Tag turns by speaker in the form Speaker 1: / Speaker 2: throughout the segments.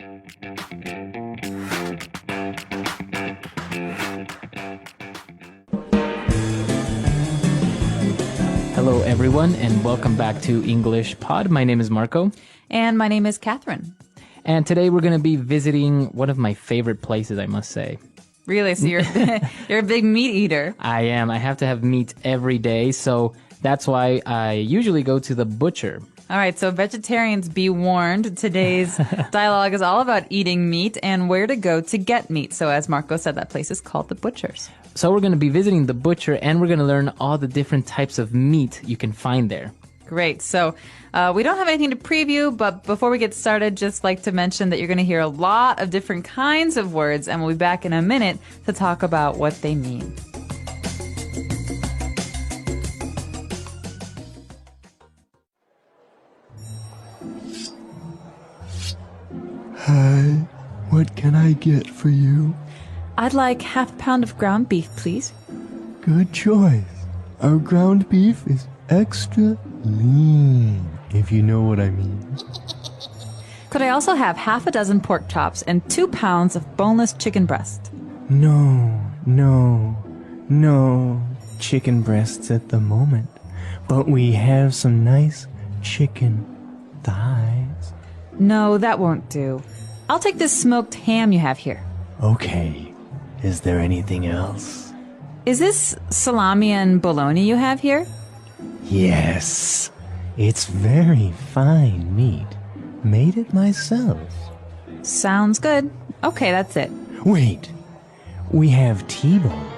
Speaker 1: Hello, everyone, and welcome back to English Pod. My name is Marco.
Speaker 2: And my name is Catherine.
Speaker 1: And today we're going to be visiting one of my favorite places, I must say.
Speaker 2: Really? So you're you're a big meat eater.
Speaker 1: I am. I have to have meat every day, so that's why I usually go to the butcher.
Speaker 2: All right, so vegetarians, be warned. Today's dialogue is all about eating meat and where to go to get meat. So as Marco said, that place is called the Butcher's.
Speaker 1: So we're going to be visiting the butcher, and we're going to learn all the different types of meat you can find there.
Speaker 2: Great. So we don't have anything to preview, but before we get started, just like to mention that you're going to hear a lot of different kinds of words, and we'll be back in a minute to talk about what they mean.
Speaker 3: Hi, what can I get for you?
Speaker 2: I'd like half a pound of ground beef, please.
Speaker 3: Good choice. Our ground beef is extra lean, if you know what I mean.
Speaker 2: Could I also have half a dozen pork chops and 2 pounds of boneless chicken breast?
Speaker 3: No chicken breasts at the moment, but we have some nice chicken thighs.
Speaker 2: No, that won't do. I'll take this smoked ham you have here.
Speaker 3: Okay, is there anything else?
Speaker 2: Is this salami and bologna you have here?
Speaker 3: Yes, it's very fine meat. Made it myself.
Speaker 2: Sounds good. Okay, that's it.
Speaker 3: Wait, we have T-bone,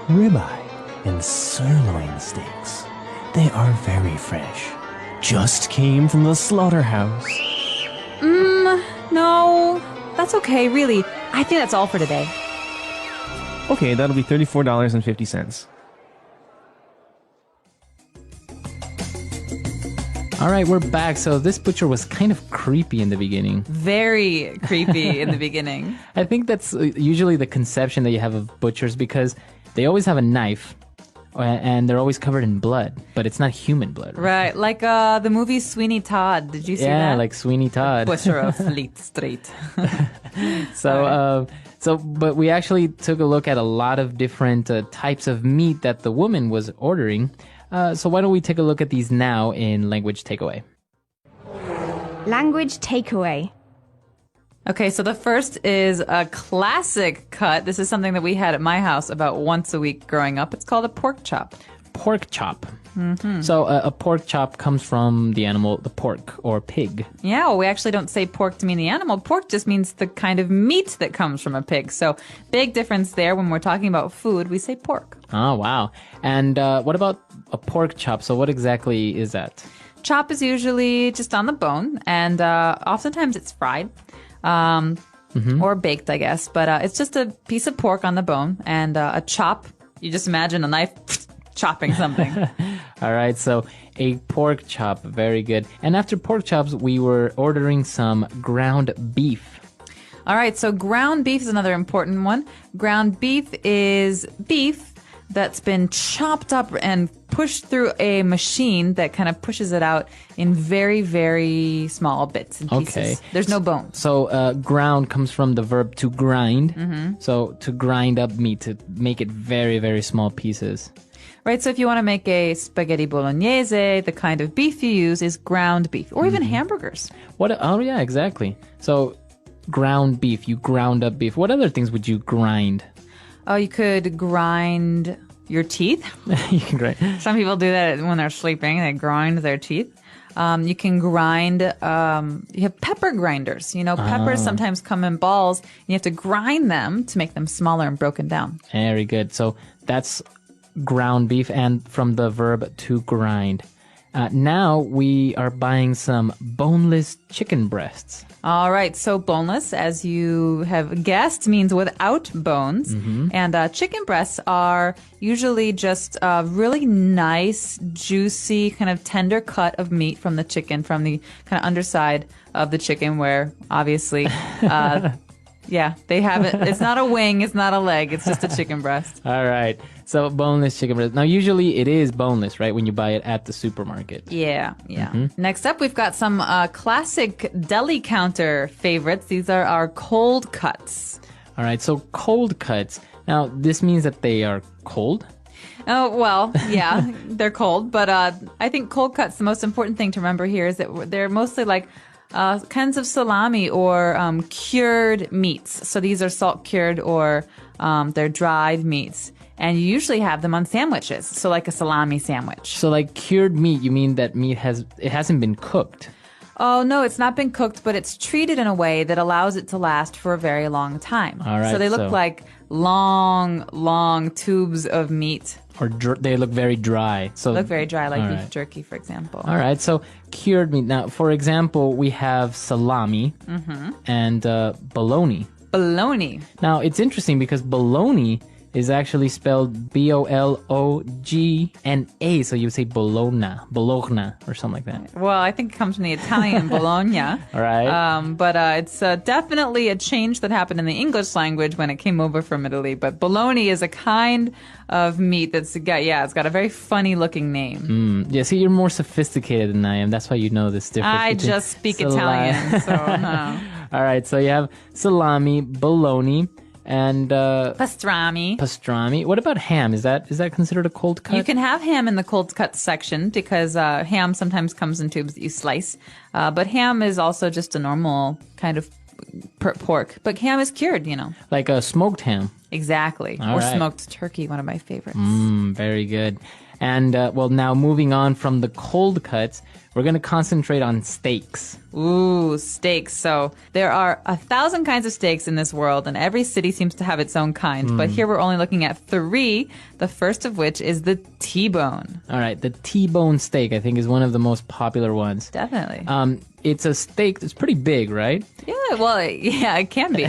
Speaker 3: ribeye, and sirloin steaks. They are very fresh. Just came from the slaughterhouse.
Speaker 2: No, that's okay, really. I think that's all for today.
Speaker 4: Okay, that'll be $34.50.
Speaker 1: All right, we're back. So this butcher was kind of creepy in the beginning.
Speaker 2: Very creepy in the beginning.
Speaker 1: I think that's usually the conception that you have of butchers because they always have a knife and they're always covered in blood, but it's not human blood.
Speaker 2: Right, like the movie Sweeney Todd. Did you see that?
Speaker 1: Yeah, like Sweeney Todd.
Speaker 2: Butcher of Fleet Street.
Speaker 1: But we actually took a look at a lot of different types of meat that the woman was ordering. So why don't we take a look at these now in Language Takeaway?
Speaker 5: Language takeaway.
Speaker 2: Okay, so the first is a classic cut. This is something that we had at my house about once a week growing up. It's called a pork chop.
Speaker 1: Pork chop. Mm-hmm. So a pork chop comes from the animal, the pork or pig.
Speaker 2: Yeah, well, we actually don't say pork to mean the animal. Pork just means the kind of meat that comes from a pig. So big difference there. When we're talking about food, we say pork.
Speaker 1: Oh, wow. And what about a pork chop? So what exactly is that?
Speaker 2: Chop is usually just on the bone, and oftentimes it's fried. Or baked, I guess. But it's just a piece of pork on the bone, and a chop. You just imagine a knife chopping something.
Speaker 1: All right, so a pork chop. Very good. And after pork chops, we were ordering some ground beef.
Speaker 2: All right, so ground beef is another important one. Ground beef is beef that's been chopped up and pushed through a machine that kind of pushes it out in very, very small bits and pieces.
Speaker 1: Okay.
Speaker 2: There's no bones.
Speaker 1: So ground comes from the verb to grind. Mm-hmm. So to grind up meat, to make it very, very small pieces.
Speaker 2: Right, so if you want to make a spaghetti bolognese, the kind of beef you use is ground beef, or even hamburgers.
Speaker 1: Oh, yeah, exactly. So ground beef, you ground up beef. What other things would you grind?
Speaker 2: Oh, you could grind your teeth.
Speaker 1: You can grind.
Speaker 2: Some people do that when they're sleeping. They grind their teeth. You can grind, you have pepper grinders. You know, peppers sometimes come in balls, and you have to grind them to make them smaller and broken down.
Speaker 1: Very good. So that's ground beef, and from the verb to grind. Now we are buying some boneless chicken breasts.
Speaker 2: All right, so boneless, as you have guessed, means without bones. Mm-hmm. And chicken breasts are usually just a really nice, juicy, kind of tender cut of meat from the chicken, from the kind of underside of the chicken, where obviously Yeah, they have it. It's not a wing. It's not a leg. It's just a chicken breast.
Speaker 1: All right. So boneless chicken breast. Now, usually it is boneless, right? When you buy it at the supermarket.
Speaker 2: Yeah. Next up, we've got some classic deli counter favorites. These are our cold cuts.
Speaker 1: All right. So cold cuts. Now, this means that they are cold.
Speaker 2: Oh, well, yeah, they're cold. But I think cold cuts, the most important thing to remember here is that they're mostly like kinds of salami or cured meats. So these are salt cured or they're dried meats. And you usually have them on sandwiches. So like a salami sandwich.
Speaker 1: So like cured meat, you mean that meat hasn't been cooked?
Speaker 2: Oh, no, it's not been cooked, but it's treated in a way that allows it to last for a very long time.
Speaker 1: All right,
Speaker 2: so they look like long tubes of meat.
Speaker 1: Or they look very dry. So
Speaker 2: Look very dry, like
Speaker 1: all
Speaker 2: beef
Speaker 1: right.
Speaker 2: jerky, for example.
Speaker 1: All right, so cured meat. Now, for example, we have salami and bologna.
Speaker 2: Bologna.
Speaker 1: Now, it's interesting because bologna is actually spelled Bologna. So you would say bologna or something like that.
Speaker 2: Well, I think it comes from the Italian Bologna.
Speaker 1: All right.
Speaker 2: But it's definitely a change that happened in the English language when it came over from Italy. But bologna is a kind of meat it's got a very funny looking name.
Speaker 1: Yeah, see, you're more sophisticated than I am. That's why you know this difference.
Speaker 2: I
Speaker 1: between
Speaker 2: just speak
Speaker 1: salami.
Speaker 2: Italian, so no.
Speaker 1: All right, so you have salami, bologna, and
Speaker 2: Pastrami.
Speaker 1: pastrami. What about ham? Is that considered a cold cut?
Speaker 2: You can have ham in the cold cut section because ham sometimes comes in tubes that you slice. But ham is also just a normal kind of pork. But ham is cured,
Speaker 1: Like a smoked ham.
Speaker 2: Exactly.
Speaker 1: All
Speaker 2: or
Speaker 1: right.
Speaker 2: smoked turkey, one of my favorites.
Speaker 1: Very good. And now moving on from the cold cuts, we're going to concentrate on steaks.
Speaker 2: Ooh, steaks. So there are 1,000 kinds of steaks in this world, and every city seems to have its own kind. But here we're only looking at 3, the first of which is the T-bone.
Speaker 1: All right, the T-bone steak, I think, is one of the most popular ones.
Speaker 2: Definitely.
Speaker 1: It's a steak that's pretty big, right?
Speaker 2: Yeah, well, yeah, it can be.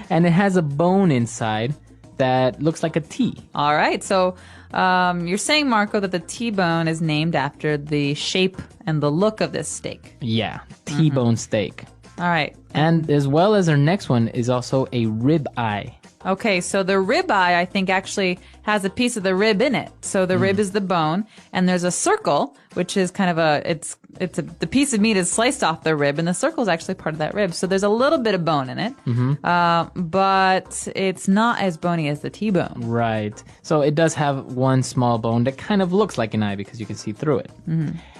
Speaker 1: And it has a bone inside that looks like a T.
Speaker 2: All right. So you're saying, Marco, that the T-bone is named after the shape and the look of this steak.
Speaker 1: Yeah, T-bone steak.
Speaker 2: All right.
Speaker 1: And as well as our next one is also a rib eye.
Speaker 2: Okay, so the rib eye, I think, actually has a piece of the rib in it. So the rib is the bone, and there's a circle, which is kind of the piece of meat is sliced off the rib, and the circle is actually part of that rib. So there's a little bit of bone in it, but it's not as bony as the T-bone.
Speaker 1: Right. So it does have one small bone that kind of looks like an eye because you can see through it.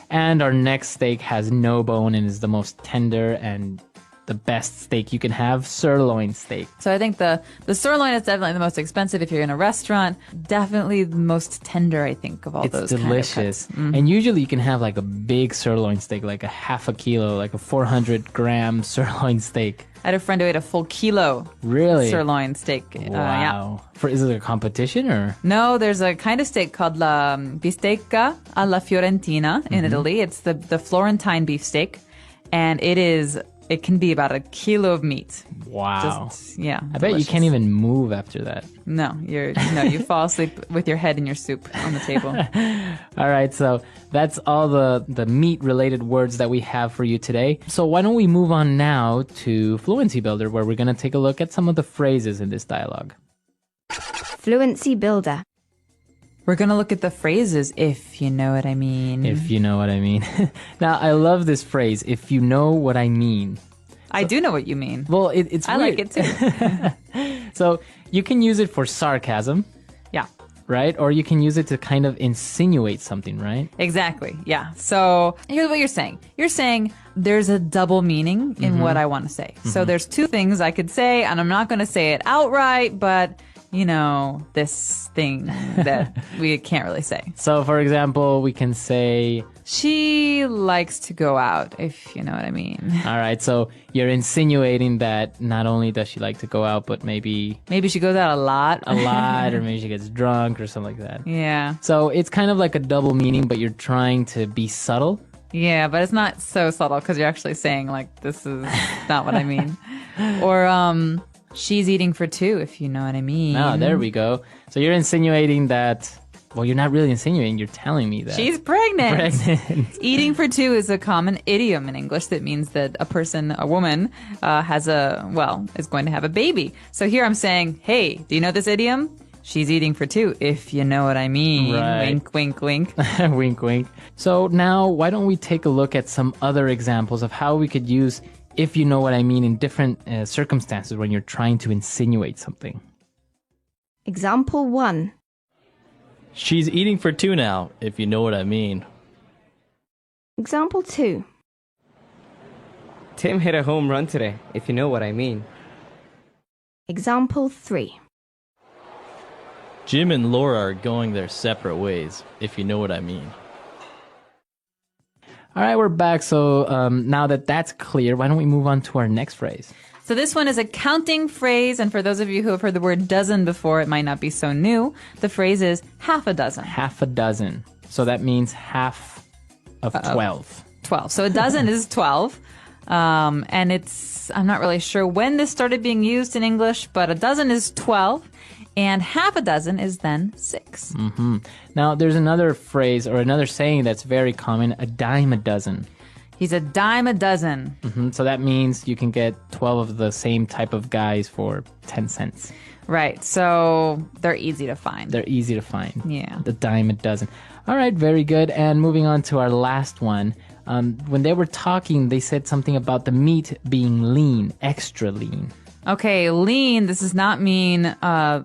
Speaker 1: And our next steak has no bone and is the most tender and the best steak you can have, sirloin steak.
Speaker 2: So I think the sirloin is definitely the most expensive if you're in a restaurant. Definitely the most tender, I think, of all
Speaker 1: It's
Speaker 2: those
Speaker 1: delicious.
Speaker 2: kind of cuts.
Speaker 1: And usually you can have like a big sirloin steak, like a half a kilo, like a 400-gram sirloin steak.
Speaker 2: I had a friend who ate a full kilo
Speaker 1: Really?
Speaker 2: sirloin steak. Yeah.
Speaker 1: Wow. Is it a competition or?
Speaker 2: No, there's a kind of steak called la bistecca alla fiorentina in Italy. It's the Florentine beef steak, and it can be about a kilo of meat.
Speaker 1: Wow.
Speaker 2: Yeah.
Speaker 1: I bet you can't even move after that.
Speaker 2: No, you fall asleep with your head in your soup on the table.
Speaker 1: All right, so that's all the meat-related words that we have for you today. So why don't we move on now to Fluency Builder, where we're going to take a look at some of the phrases in this dialogue.
Speaker 5: Fluency Builder.
Speaker 2: We're going to look at the phrases, if you know what I mean.
Speaker 1: If you know what I mean. Now, I love this phrase, if you know what I mean.
Speaker 2: I do know what you mean.
Speaker 1: Well, it's
Speaker 2: I
Speaker 1: weird.
Speaker 2: like it too.
Speaker 1: So you can use it for sarcasm,
Speaker 2: Yeah.
Speaker 1: right? Or you can use it to kind of insinuate something, right?
Speaker 2: Exactly. Yeah. So here's what you're saying. You're saying there's a double meaning in what I want to say. So there's 2 things I could say, and I'm not going to say it outright, but this thing that we can't really say.
Speaker 1: So, for example, we can say,
Speaker 2: She likes to go out, if you know what I mean.
Speaker 1: all right, so you're insinuating that not only does she like to go out, but maybe
Speaker 2: Maybe she goes out a lot.
Speaker 1: a lot, or maybe she gets drunk or something like that.
Speaker 2: Yeah.
Speaker 1: So it's kind of like a double meaning, but you're trying to be subtle.
Speaker 2: Yeah, but it's not so subtle because you're actually saying, like, this is not what I mean. Or, she's eating for 2, if you know what I mean.
Speaker 1: Ah, there we go. So you're insinuating that Well, you're not really insinuating. You're telling me that.
Speaker 2: She's pregnant. Eating for two is a common idiom in English that means that a woman, is going to have a baby. So here I'm saying, hey, do you know this idiom? She's eating for two, if you know what I mean.
Speaker 1: Right.
Speaker 2: Wink, wink, wink.
Speaker 1: Wink, wink. So now, why don't we take a look at some other examples of how we could use if you know what I mean in different circumstances when you're trying to insinuate something.
Speaker 5: Example 1.
Speaker 6: She's eating for two now, if you know what I mean.
Speaker 5: Example 2.
Speaker 7: Tim hit a home run today, if you know what I mean.
Speaker 5: Example 3.
Speaker 6: Jim and Laura are going their separate ways, if you know what I mean.
Speaker 1: All right, we're back. So now that that's clear, why don't we move on to our next phrase?
Speaker 2: So this one is a counting phrase, and for those of you who have heard the word dozen before, it might not be so new. The phrase is half a dozen.
Speaker 1: Half a dozen. So that means half of 12.
Speaker 2: 12. So a dozen is 12. And I'm not really sure when this started being used in English, but a dozen is 12. And half a dozen is then 6.
Speaker 1: Mm-hmm. Now, there's another phrase or another saying that's very common, a dime a dozen.
Speaker 2: He's a dime a dozen.
Speaker 1: Mm-hmm. So that means you can get 12 of the same type of guys for 10 cents.
Speaker 2: Right. So they're easy to find.
Speaker 1: They're easy to find.
Speaker 2: Yeah.
Speaker 1: The dime a dozen. All right, very good. And moving on to our last one. When they were talking, they said something about the meat being lean, extra lean.
Speaker 2: Okay, lean, this does not mean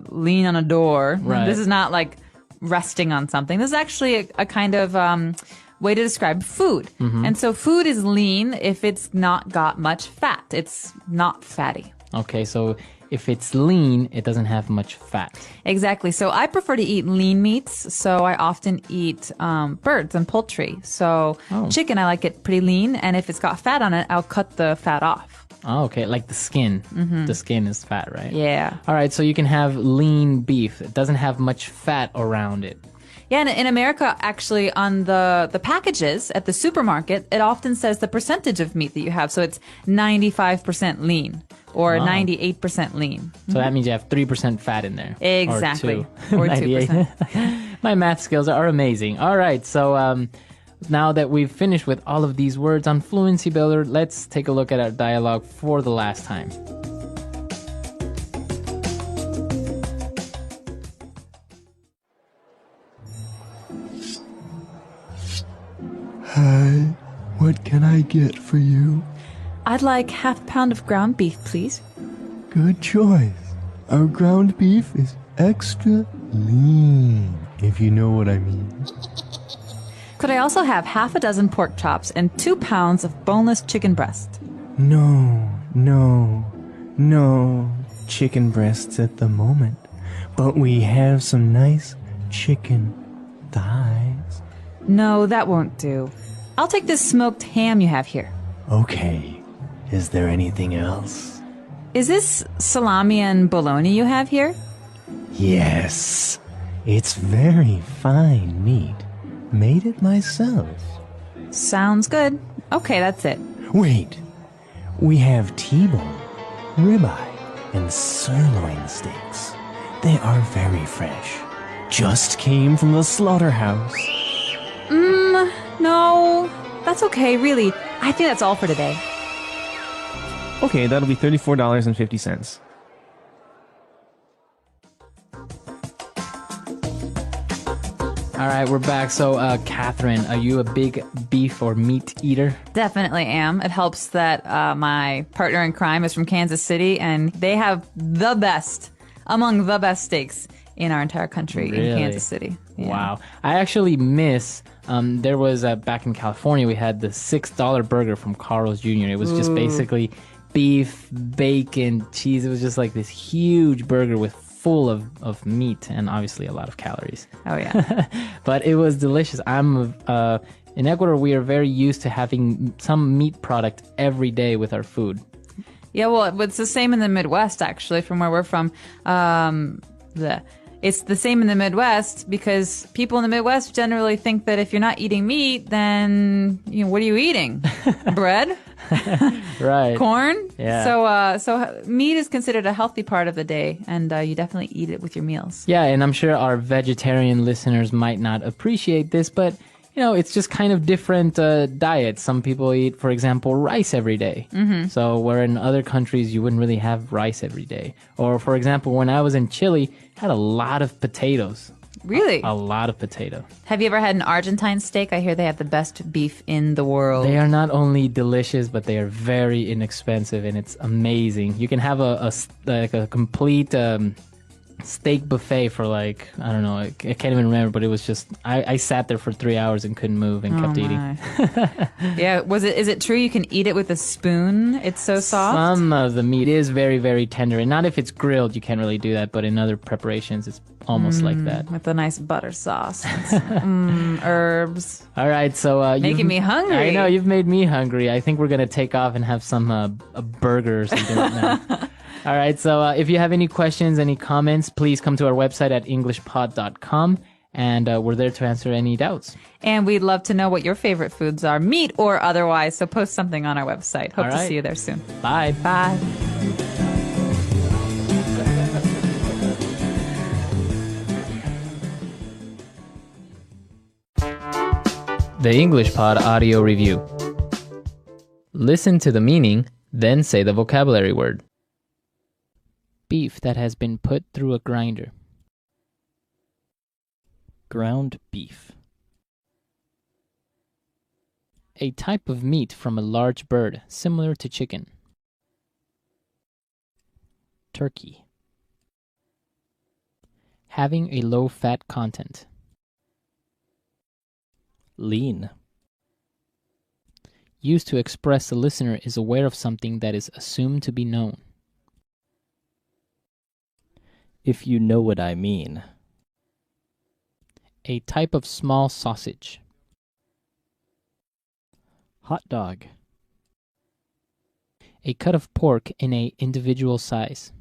Speaker 2: lean on a door.
Speaker 1: Right.
Speaker 2: This is not like resting on something. This is actually a kind of way to describe food. Mm-hmm. And so food is lean if it's not got much fat. It's not fatty.
Speaker 1: Okay, so if it's lean, it doesn't have much fat.
Speaker 2: Exactly. So I prefer to eat lean meats. So I often eat birds and poultry. So chicken, I like it pretty lean. And if it's got fat on it, I'll cut the fat off.
Speaker 1: Oh, okay. Like the skin. Mm-hmm. The skin is fat, right?
Speaker 2: Yeah.
Speaker 1: All right. So you can have lean beef. It doesn't have much fat around it.
Speaker 2: Yeah. And in America, actually, on the packages at the supermarket, it often says the percentage of meat that you have. So it's 95% lean or 98% lean.
Speaker 1: So that means you have 3% fat in there.
Speaker 2: Exactly.
Speaker 1: Or 2.
Speaker 2: Or 2%.
Speaker 1: My math skills are amazing. All right. So, now that we've finished with all of these words on Fluency Builder, let's take a look at our dialogue for the last time.
Speaker 3: Hi, what can I get for you?
Speaker 2: I'd like half a pound of ground beef, please.
Speaker 3: Good choice. Our ground beef is extra lean, if you know what I mean.
Speaker 2: Could I also have half a dozen pork chops and 2 pounds of boneless chicken breast?
Speaker 3: No chicken breasts at the moment, but we have some nice chicken thighs.
Speaker 2: No, that won't do. I'll take this smoked ham you have here.
Speaker 3: Okay, is there anything else?
Speaker 2: Is this salami and bologna you have here?
Speaker 3: Yes, it's very fine meat. Made it myself.
Speaker 2: Sounds good. Okay, that's it.
Speaker 3: Wait, we have T-bone, ribeye, and sirloin steaks. They are very fresh. Just came from the slaughterhouse.
Speaker 2: No, that's okay, really. I think that's all for today.
Speaker 4: Okay, that'll be $34.50.
Speaker 1: All right, we're back. So, Catherine, are you a big beef or meat eater?
Speaker 2: Definitely am. It helps that my partner in crime is from Kansas City, and they have among the best steaks in our entire country in Kansas City. Yeah.
Speaker 1: Wow. I actually miss, there was, back in California, we had the $6 burger from Carl's Jr. It was just basically beef, bacon, cheese. It was just like this huge burger full of meat and obviously a lot of calories.
Speaker 2: Oh, yeah.
Speaker 1: But it was delicious. In Ecuador, we are very used to having some meat product every day with our food.
Speaker 2: Yeah, well, it's the same in the Midwest, actually, from where we're from. It's the same in the Midwest because people in the Midwest generally think that if you're not eating meat, then what are you eating? Bread?
Speaker 1: Right.
Speaker 2: Corn?
Speaker 1: Yeah.
Speaker 2: So meat is considered a healthy part of the day, and you definitely eat it with your meals.
Speaker 1: Yeah, and I'm sure our vegetarian listeners might not appreciate this, but it's just kind of different diets. Some people eat, for example, rice every day. Mm-hmm. So where in other countries you wouldn't really have rice every day. Or, for example, when I was in Chile, I had a lot of potatoes.
Speaker 2: Really?
Speaker 1: A lot of potato.
Speaker 2: Have you ever had an Argentine steak? I hear they have the best beef in the world.
Speaker 1: They are not only delicious, but they are very inexpensive, and it's amazing. You can have a complete steak buffet for I don't know, I can't even remember, but it was just, I sat there for 3 hours and couldn't move and kept eating.
Speaker 2: Yeah, is it true you can eat it with a spoon? It's so soft?
Speaker 1: Some of the meat is very, very tender, and not if it's grilled, you can't really do that, but in other preparations, it's almost like that.
Speaker 2: With a nice butter sauce. Herbs.
Speaker 1: All right, so
Speaker 2: Making me hungry.
Speaker 1: I know, you've made me hungry. I think we're going to take off and have some a burger or something now. All right, so if you have any questions, any comments, please come to our website at englishpod.com, and we're there to answer any doubts.
Speaker 2: And we'd love to know what your favorite foods are, meat or otherwise, so post something on our website. Hope to see you there soon.
Speaker 1: Bye.
Speaker 2: Bye.
Speaker 6: The English Pod audio review. Listen to the meaning, then say the vocabulary word.
Speaker 1: Beef that has been put through a grinder.
Speaker 6: Ground beef.
Speaker 1: A type of meat from a large bird, similar to chicken.
Speaker 6: Turkey.
Speaker 1: Having a low fat content.
Speaker 6: Lean.
Speaker 1: Used to express the listener is aware of something that is assumed to be known.
Speaker 6: If you know what I mean.
Speaker 1: A type of small sausage.
Speaker 6: Hot dog.
Speaker 1: A cut of pork in a individual size.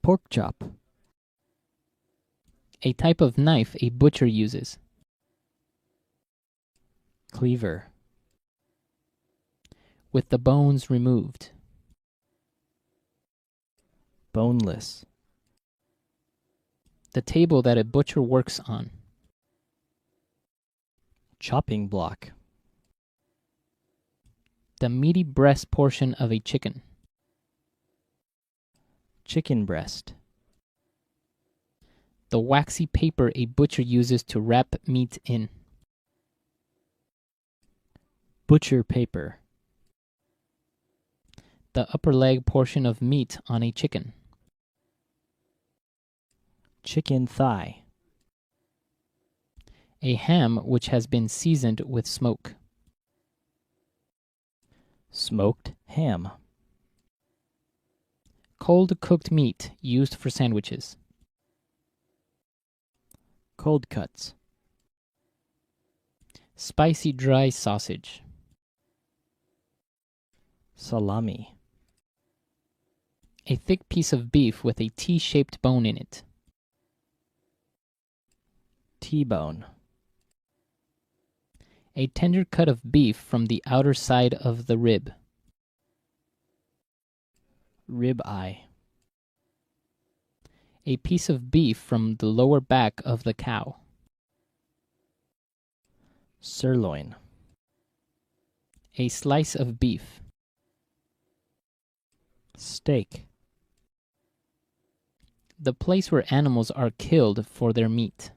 Speaker 6: Pork chop.
Speaker 1: A type of knife a butcher uses.
Speaker 6: Cleaver.
Speaker 1: With the bones removed.
Speaker 6: Boneless.
Speaker 1: The table that a butcher works on.
Speaker 6: Chopping block.
Speaker 1: The meaty breast portion of a chicken.
Speaker 6: Chicken breast.
Speaker 1: The waxy paper a butcher uses to wrap meat in.
Speaker 6: Butcher paper.
Speaker 1: The upper leg portion of meat on a chicken.
Speaker 6: Chicken thigh.
Speaker 1: A ham which has been seasoned with smoke.
Speaker 6: Smoked ham.
Speaker 1: Cold cooked meat used for sandwiches.
Speaker 6: Cold cuts.
Speaker 1: Spicy dry sausage.
Speaker 6: Salami.
Speaker 1: A thick piece of beef with a T-shaped bone in it.
Speaker 6: T-bone.
Speaker 1: A tender cut of beef from the outer side of the rib.
Speaker 6: Rib eye.
Speaker 1: A piece of beef from the lower back of the cow.
Speaker 6: Sirloin.
Speaker 1: A slice of beef.
Speaker 6: Steak.
Speaker 1: The place where animals are killed for their meat.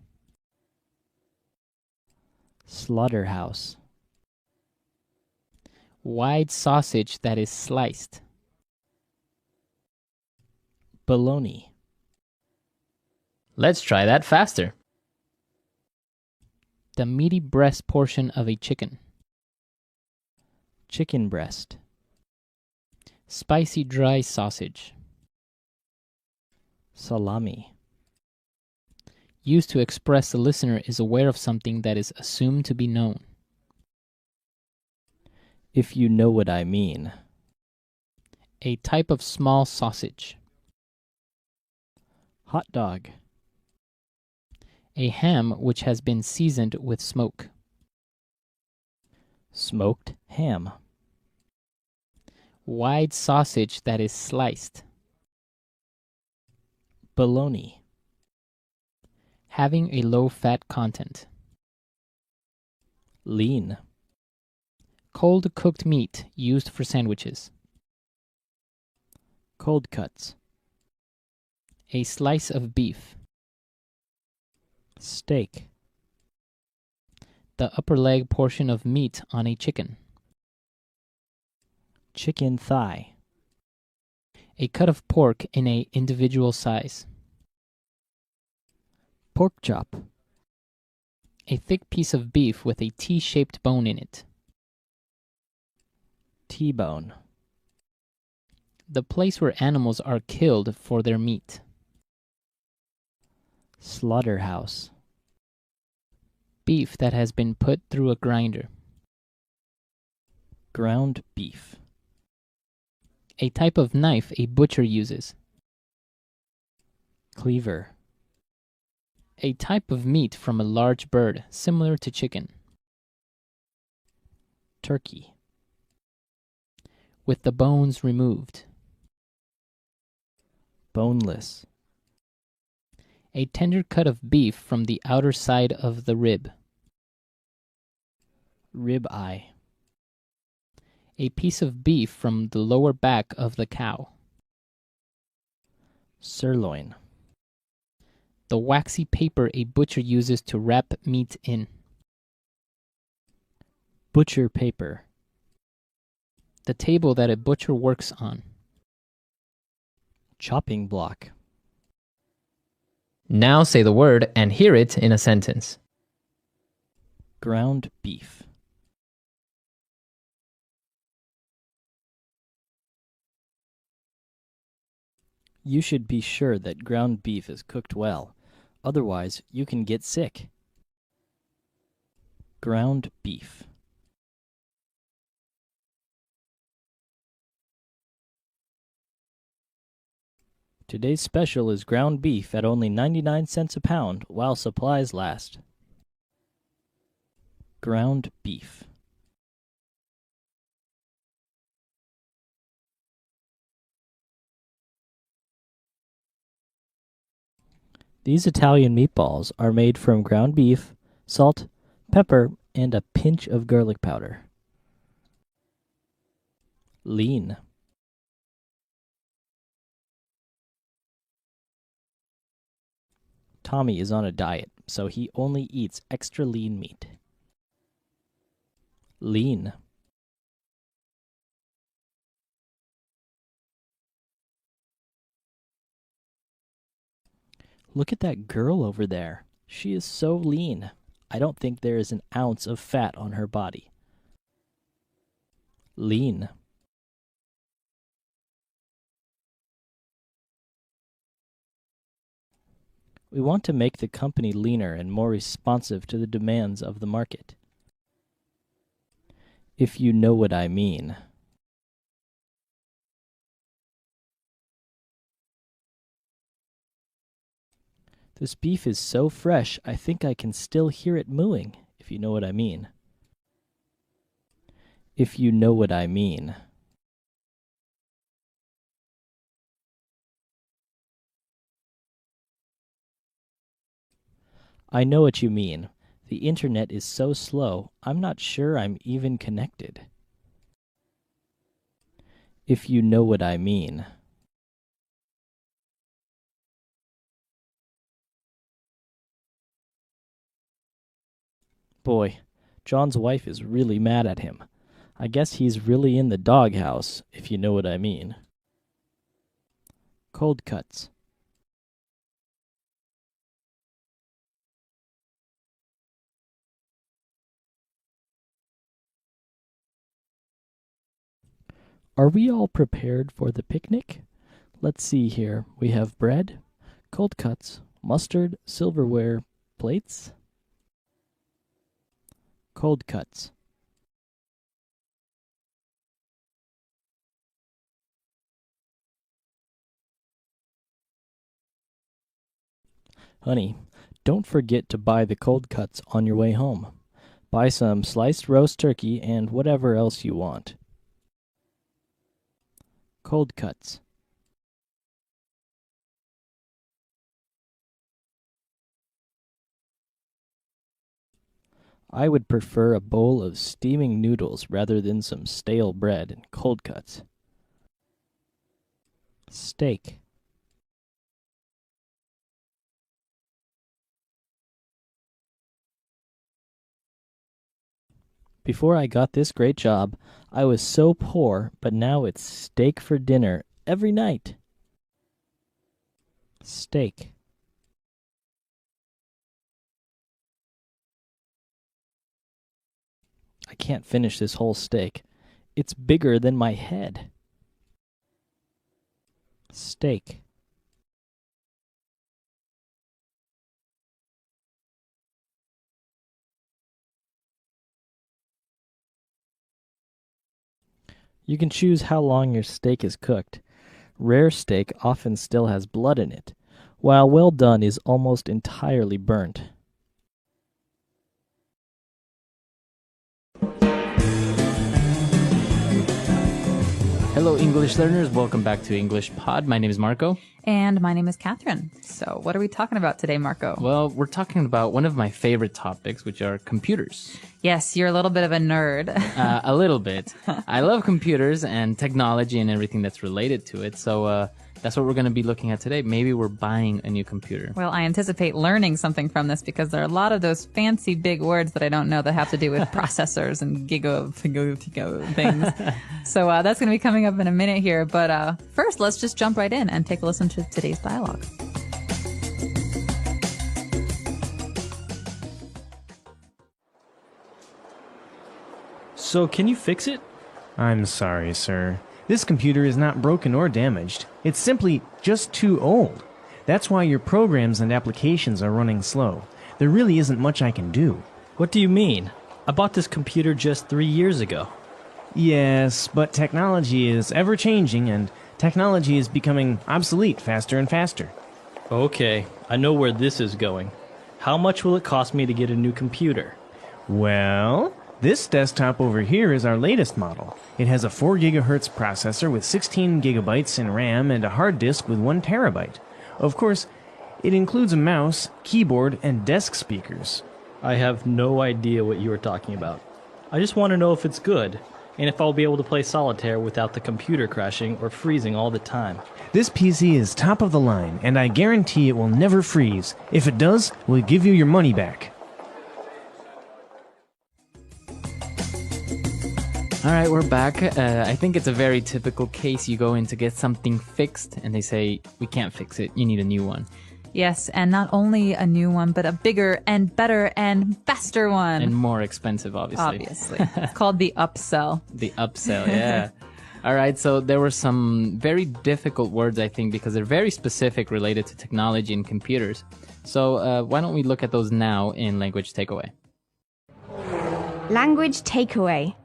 Speaker 6: Slaughterhouse.
Speaker 1: Wide sausage that is sliced.
Speaker 6: Bologna.
Speaker 1: Let's try that faster. The meaty breast portion of a chicken.
Speaker 6: Chicken breast.
Speaker 1: Spicy dry sausage.
Speaker 6: Salami.
Speaker 1: Used to express the listener is aware of something that is assumed to be known.
Speaker 6: If you know what I mean.
Speaker 1: A type of small sausage.
Speaker 8: Hot dog.
Speaker 6: A ham which has been seasoned with smoke.
Speaker 8: Smoked ham.
Speaker 6: Wide sausage that is sliced.
Speaker 8: Bologna.
Speaker 6: Having a low fat content.
Speaker 8: Lean.
Speaker 6: Cold cooked meat used for sandwiches.
Speaker 8: Cold cuts.
Speaker 6: A slice of beef.
Speaker 8: Steak.
Speaker 6: The upper leg portion of meat on a chicken.
Speaker 8: Chicken thigh.
Speaker 6: A cut of pork in a individual size.
Speaker 8: Pork chop.
Speaker 6: A thick piece of beef with a T-shaped bone in it.
Speaker 8: T-bone.
Speaker 6: The place where animals are killed for their meat.
Speaker 8: Slaughterhouse.
Speaker 6: Beef that has been put through a grinder.
Speaker 8: Ground beef.
Speaker 6: A type of knife a butcher uses.
Speaker 8: Cleaver.
Speaker 6: A type of meat from a large bird, similar to chicken.
Speaker 8: Turkey.
Speaker 6: With the bones removed.
Speaker 8: Boneless.
Speaker 6: A tender cut of beef from the outer side of the rib.
Speaker 8: Rib eye.
Speaker 6: A piece of beef from the lower back of the cow.
Speaker 8: Sirloin.
Speaker 6: The waxy paper a butcher uses to wrap meat in.
Speaker 8: Butcher paper.
Speaker 6: The table that a butcher works on.
Speaker 8: Chopping block.
Speaker 6: Now say the word and hear it in a sentence.
Speaker 8: Ground beef. You should be sure that ground beef is cooked well. Otherwise, you can get sick. Ground beef. Today's special is ground beef at only 99 cents a pound while supplies last. Ground beef. These Italian meatballs are made from ground beef, salt, pepper, and a pinch of garlic powder. Lean. Tommy is on a diet, so he only eats extra lean meat. Lean. Look at that girl over there. She is so lean. I don't think there is an ounce of fat on her body. Lean. We want to make the company leaner and more responsive to the demands of the market. If you know what I mean. This beef is so fresh, I think I can still hear it mooing, if you know what I mean. If you know what I mean. I know what you mean. The internet is so slow, I'm not sure I'm even connected. If you know what I mean. Boy, John's wife is really mad at him. I guess he's really in the doghouse, if you know what I mean. Cold cuts. Are we all prepared for the picnic? Let's see here. We have bread, cold cuts, mustard, silverware, plates. Cold cuts. Honey, don't forget to buy the cold cuts on your way home. Buy some sliced roast turkey and whatever else you want. Cold cuts. I would prefer a bowl of steaming noodles rather than some stale bread and cold cuts. Steak. Before I got this great job, I was so poor, but now it's steak for dinner every night. Steak. I can't finish this whole steak. It's bigger than my head. Steak. You can choose how long your steak is cooked. Rare steak often still has blood in it, while well done is almost entirely burnt.
Speaker 1: Hello, English learners. Welcome back to English Pod. My name is Marco.
Speaker 2: And my name is Catherine. So what are we talking about today, Marco?
Speaker 1: Well, we're talking about one of my favorite topics, which are computers.
Speaker 2: Yes, you're a little bit of a nerd.
Speaker 1: A little bit. I love computers and technology and everything that's related to it. So that's what we're going to be looking at today. Maybe we're buying a new computer.
Speaker 2: Well, I anticipate learning something from this because there are a lot of those fancy big words that I don't know that have to do with processors and giga things. So that's going to be coming up in a minute here. But first, let's just jump right in and take a listen to today's dialogue.
Speaker 8: So, can you fix it?
Speaker 4: I'm sorry, sir. This computer is not broken or damaged. It's simply just too old. That's why your programs and applications are running slow. There really isn't much I can do.
Speaker 8: What do you mean? I bought this computer just 3 years ago.
Speaker 4: Yes, but technology is ever-changing, and technology is becoming obsolete faster and faster.
Speaker 8: Okay, I know where this is going. How much will it cost me to get a new computer?
Speaker 4: Well, this desktop over here is our latest model. It has a 4 gigahertz processor with 16 gigabytes in RAM and a hard disk with 1 terabyte. Of course, it includes a mouse, keyboard, and desk speakers.
Speaker 8: I have no idea what you are talking about. I just want to know if it's good, and if I'll be able to play solitaire without the computer crashing or freezing all the time.
Speaker 4: This PC is top of the line, and I guarantee it will never freeze. If it does, we'll give you your money back.
Speaker 1: All right, we're back. I think it's a very typical case. You go in to get something fixed, and they say, we can't fix it. You need a new one.
Speaker 2: Yes, and not only a new one, but a bigger and better and faster one.
Speaker 1: And more expensive, obviously.
Speaker 2: Obviously. It's called the upsell.
Speaker 1: The upsell, yeah. All right, so there were some very difficult words, I think, because they're very specific related to technology and computers. So why don't we look at those now in Language Takeaway?
Speaker 5: Language takeaway.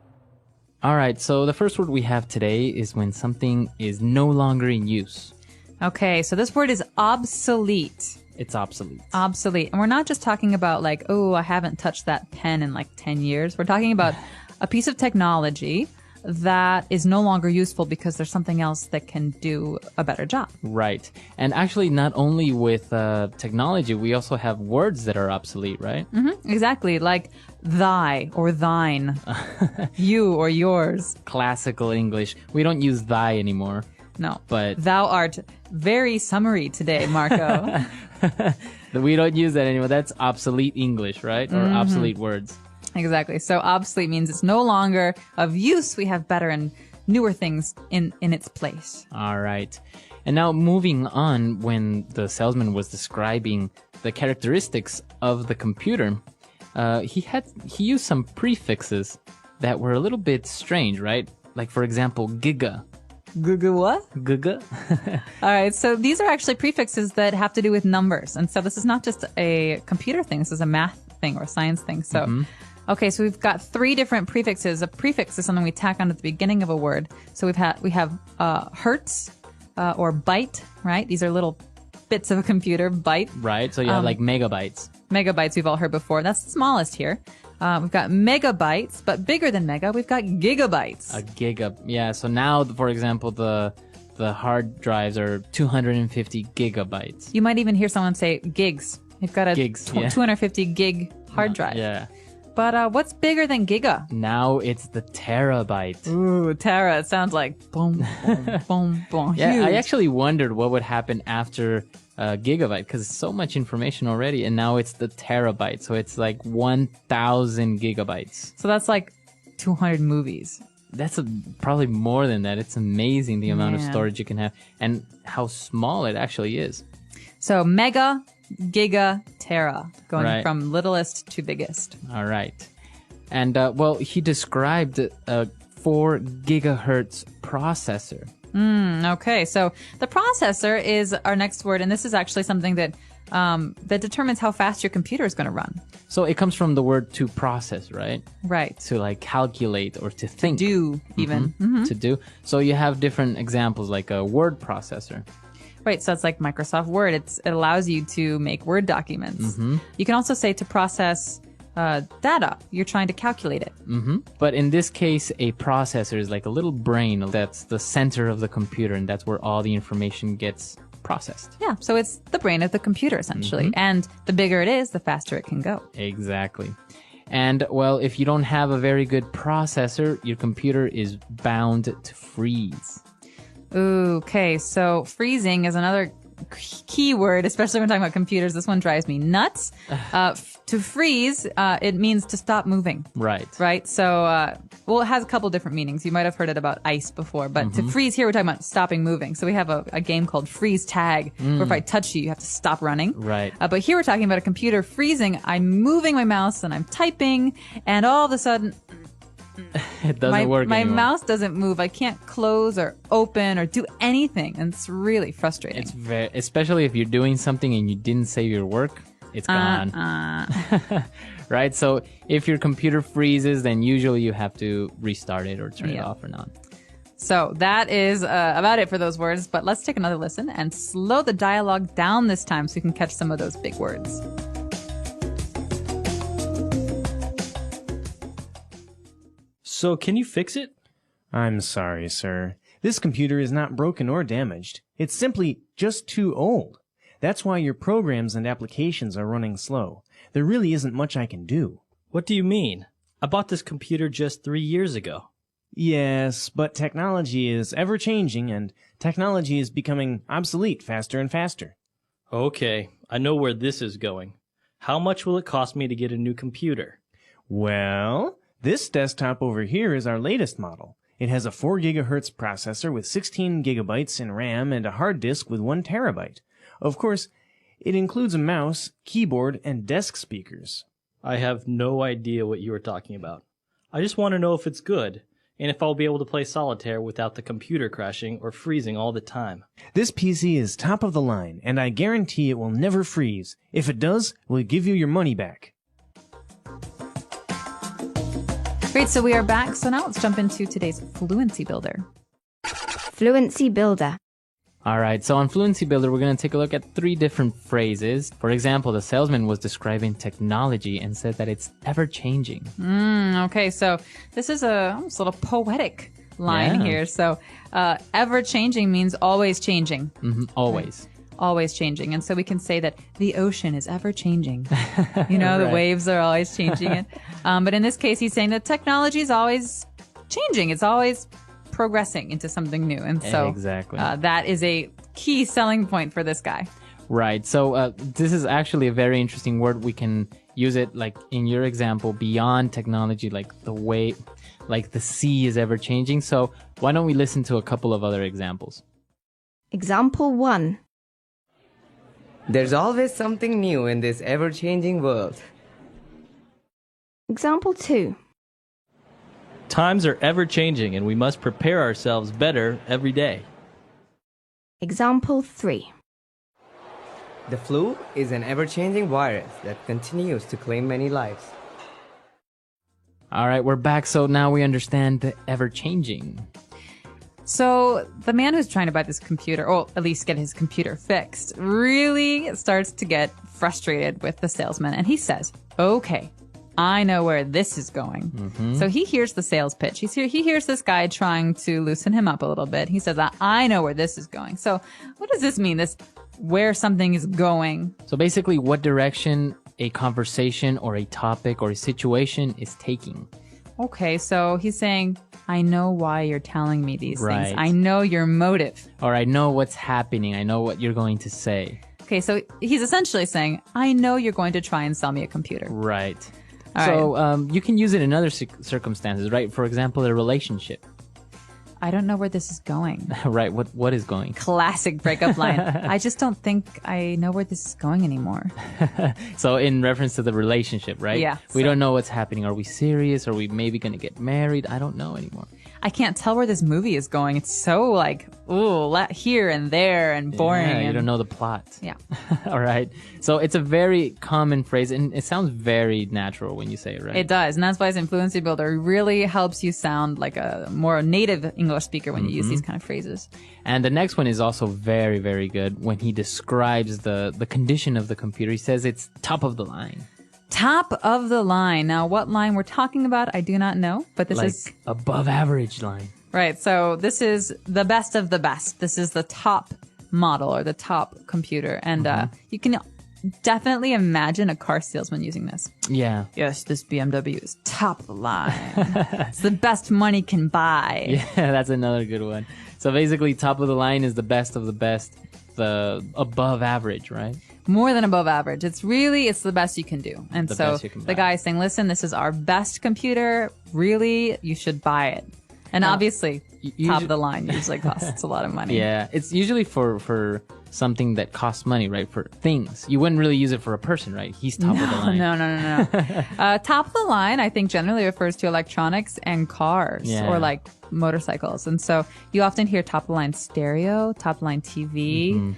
Speaker 1: All right, so the first word we have today is when something is no longer in use.
Speaker 2: Okay, so this word is obsolete.
Speaker 1: It's obsolete.
Speaker 2: Obsolete. And we're not just talking about like, oh, I haven't touched that pen in like 10 years. We're talking about a piece of technology that is no longer useful because there's something else that can do a better job.
Speaker 1: Right. And actually, not only with technology, we also have words that are obsolete, right?
Speaker 2: Mm-hmm, exactly. Like thy or thine, you or yours.
Speaker 1: Classical English. We don't use thy anymore.
Speaker 2: No.
Speaker 1: But
Speaker 2: thou art very summary today, Marco.
Speaker 1: We don't use that anymore. That's obsolete English, right? Or obsolete words.
Speaker 2: Exactly. So obsolete means it's no longer of use. We have better and newer things in its place.
Speaker 1: All right. And now moving on, when the salesman was describing the characteristics of the computer, he used some prefixes that were a little bit strange, right? Like, for example, giga.
Speaker 2: Giga what?
Speaker 1: Giga.
Speaker 2: All right. So these are actually prefixes that have to do with numbers. And so this is not just a computer thing. This is a math thing or a science thing. So, okay. So we've got 3 different prefixes. A prefix is something we tack on at the beginning of a word. So we have hertz, or byte, right? These are little bits of a computer. Byte.
Speaker 1: Right. So you have like megabytes.
Speaker 2: Megabytes we've all heard before. That's the smallest here. We've got megabytes, but bigger than mega, we've got gigabytes.
Speaker 1: A giga. Yeah. So now, for example, the hard drives are 250 gigabytes.
Speaker 2: You might even hear someone say gigs. You've got a
Speaker 1: Gigs, yeah.
Speaker 2: 250 gig hard drive.
Speaker 1: Yeah.
Speaker 2: But what's bigger than giga?
Speaker 1: Now it's the terabyte.
Speaker 2: Ooh, tera. It sounds like boom, boom, boom, boom.
Speaker 1: Yeah,
Speaker 2: Huge.
Speaker 1: I actually wondered what would happen after gigabyte because it's so much information already, and now it's the terabyte. So it's like 1,000 gigabytes.
Speaker 2: So that's like 200 movies.
Speaker 1: That's probably more than that. It's amazing the amount of
Speaker 2: Yeah.
Speaker 1: storage you can have and how small it actually is.
Speaker 2: So mega, giga, tera, going
Speaker 1: Right.
Speaker 2: from littlest to biggest.
Speaker 1: All right. And, well, he described a 4 gigahertz processor.
Speaker 2: Okay, so the processor is our next word, and this is actually something that that determines how fast your computer is going to run.
Speaker 1: So it comes from the word to process, right?
Speaker 2: Right.
Speaker 1: To like calculate or to think.
Speaker 2: Do even.
Speaker 1: To do. So you have different examples like a word processor.
Speaker 2: Right, so it's like Microsoft Word. It allows you to make Word documents. You can also say to process data. You're trying to calculate it.
Speaker 1: But in this case, a processor is like a little brain that's the center of the computer, and that's where all the information gets processed.
Speaker 2: Yeah, so it's the brain of the computer, essentially. And the bigger it is, the faster it can go.
Speaker 1: Exactly. And, well, if you don't have a very good processor, your computer is bound to freeze.
Speaker 2: Ooh, okay, so freezing is another key word, especially when talking about computers. This one drives me nuts. To freeze, it means to stop moving.
Speaker 1: Right.
Speaker 2: Right? So, well, it has a couple different meanings. You might have heard it about ice before, but to freeze here, we're talking about stopping moving. So we have a game called freeze tag, where if I touch you, you have to stop running.
Speaker 1: Right.
Speaker 2: But here we're talking about a computer freezing. I'm moving my mouse and I'm typing, and all of a sudden,
Speaker 1: It doesn't work
Speaker 2: my
Speaker 1: anymore.
Speaker 2: mouse doesn't move. I can't close or open or do anything, and it's really frustrating.
Speaker 1: It's very, especially if you're doing something and you didn't save your work, it's gone. Right? So if your computer freezes, then usually you have to restart it or turn it
Speaker 2: Yeah.
Speaker 1: off or not.
Speaker 2: So that is about it for those words, but let's take another listen and slow the dialogue down this time so you can catch some of those big words.
Speaker 8: So can you fix it?
Speaker 4: I'm sorry, sir. This computer is not broken or damaged. It's simply just too old. That's why your programs and applications are running slow. There really isn't much I can do.
Speaker 8: What do you mean? I bought this computer just 3 years ago.
Speaker 4: Yes, but technology is ever changing and technology is becoming obsolete faster and faster.
Speaker 8: Okay, I know where this is going. How much will it cost me to get a new computer?
Speaker 4: Well, this desktop over here is our latest model. It has a 4 gigahertz processor with 16 gigabytes in RAM and a hard disk with 1 terabyte. Of course, it includes a mouse, keyboard, and desk speakers.
Speaker 8: I have no idea what you are talking about. I just want to know if it's good, and if I'll be able to play solitaire without the computer crashing or freezing all the time.
Speaker 4: This PC is top of the line, and I guarantee it will never freeze. If it does, we'll give you your money back.
Speaker 2: Great, so we are back. So now let's jump into today's Fluency Builder.
Speaker 5: Fluency Builder.
Speaker 1: All right, so on Fluency Builder, we're going to take a look at 3 different phrases. For example, the salesman was describing technology and said that it's ever-changing.
Speaker 2: Okay, so this is almost a little poetic line
Speaker 1: Yeah.
Speaker 2: here. So ever-changing means always changing.
Speaker 1: Always.
Speaker 2: Always changing. And so we can say that the ocean is ever changing. You know, the
Speaker 1: Right.
Speaker 2: waves are always changing it. But in this case, he's saying that technology is always changing. It's always progressing into something new. And so
Speaker 1: Exactly.
Speaker 2: that is a key selling point for this guy.
Speaker 1: Right. So this is actually a very interesting word. We can use it like in your example beyond technology, like the way, like the sea is ever changing. So why don't we listen to a couple of other examples?
Speaker 5: Example 1.
Speaker 7: There's always something new in this ever-changing world.
Speaker 5: Example 2.
Speaker 8: Times are ever changing, and we must prepare ourselves better every day.
Speaker 5: Example 3.
Speaker 7: The flu is an ever-changing virus that continues to claim many lives.
Speaker 1: All right, we're back. So now we understand the ever-changing.
Speaker 2: So the man who's trying to buy this computer, or at least get his computer fixed, really starts to get frustrated with the salesman. And he says, okay, I know where this is going. So he hears the sales pitch. He hears this guy trying to loosen him up a little bit. He says, I know where this is going. So what does this mean? This where something is going?
Speaker 1: So basically, what direction a conversation or a topic or a situation is taking.
Speaker 2: Okay, so he's saying, I know why you're telling me these
Speaker 1: Right.
Speaker 2: things. I know your motive.
Speaker 1: Or I know what's happening. I know what you're going to say.
Speaker 2: Okay, so he's essentially saying, I know you're going to try and sell me a computer.
Speaker 1: Right.
Speaker 2: All
Speaker 1: So you can use it in other circumstances, right? For example, a relationship.
Speaker 2: I don't know where this is going.
Speaker 1: Right. What is going?
Speaker 2: Classic breakup line. I just don't think I know where this is going anymore.
Speaker 1: So in reference to the relationship, right?
Speaker 2: Yeah,
Speaker 1: We
Speaker 2: so-
Speaker 1: don't know what's happening. Are we serious? Are we maybe going to get married? I don't know anymore.
Speaker 2: I can't tell where this movie is going. It's so like, ooh, here and there and boring.
Speaker 1: Yeah, you
Speaker 2: and-
Speaker 1: don't know the plot.
Speaker 2: Yeah.
Speaker 1: All right. So it's a very common phrase, and it sounds very natural when you say it, right?
Speaker 2: It does, and that's why it's Fluency Builder really helps you sound like a more native English speaker when you use these kind of phrases.
Speaker 1: And the next one is also very, very good when he describes the condition of the computer. He says it's top of the line.
Speaker 2: Top of the line. Now, what line we're talking about, I do not know, but this
Speaker 1: Like
Speaker 2: is
Speaker 1: above average line.
Speaker 2: right. So this is the best of the best. This is the top model or the top computer, and you can definitely imagine a car salesman using this.
Speaker 1: Yeah.
Speaker 2: Yes, this BMW is top of the line. It's the best money can buy.
Speaker 1: Yeah, that's another good one. So basically, top of the line is the best of the best, the above average, right?
Speaker 2: More than above average. It's the best you can do. And
Speaker 1: The
Speaker 2: so
Speaker 1: best you can
Speaker 2: the
Speaker 1: buy.
Speaker 2: guy is saying, listen, this is our best computer. Really, you should buy it. And obviously, top of the line usually costs a lot of money.
Speaker 1: Yeah, it's usually for something that costs money, right? For things. You wouldn't really use it for a person, right? He's top of the line.
Speaker 2: No. Top of the line, I think, generally refers to electronics and cars
Speaker 1: Yeah.
Speaker 2: or like motorcycles. And so you often hear top of the line stereo, top of the line TV,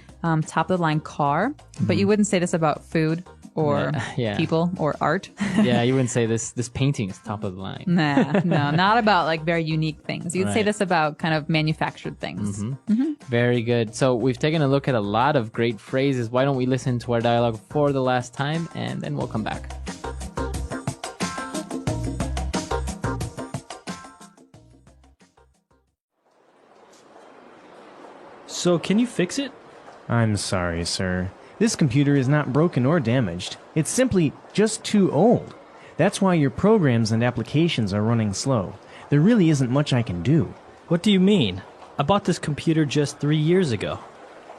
Speaker 2: top of the line car. But you wouldn't say this about food or
Speaker 1: Yeah.
Speaker 2: people or art.
Speaker 1: Yeah, you wouldn't say this painting is top of the line.
Speaker 2: Nah, no, not about like very unique things. You'd say
Speaker 1: Right.
Speaker 2: this about kind of manufactured things.
Speaker 1: Very good. So we've taken a look at a lot of great phrases. Why don't we listen to our dialogue for the last time, and then we'll come back.
Speaker 8: So, can you fix it?
Speaker 4: I'm sorry, sir. This computer is not broken or damaged. It's simply just too old. That's why your programs and applications are running slow. There really isn't much I can do.
Speaker 8: What do you mean? I bought this computer just 3 years ago.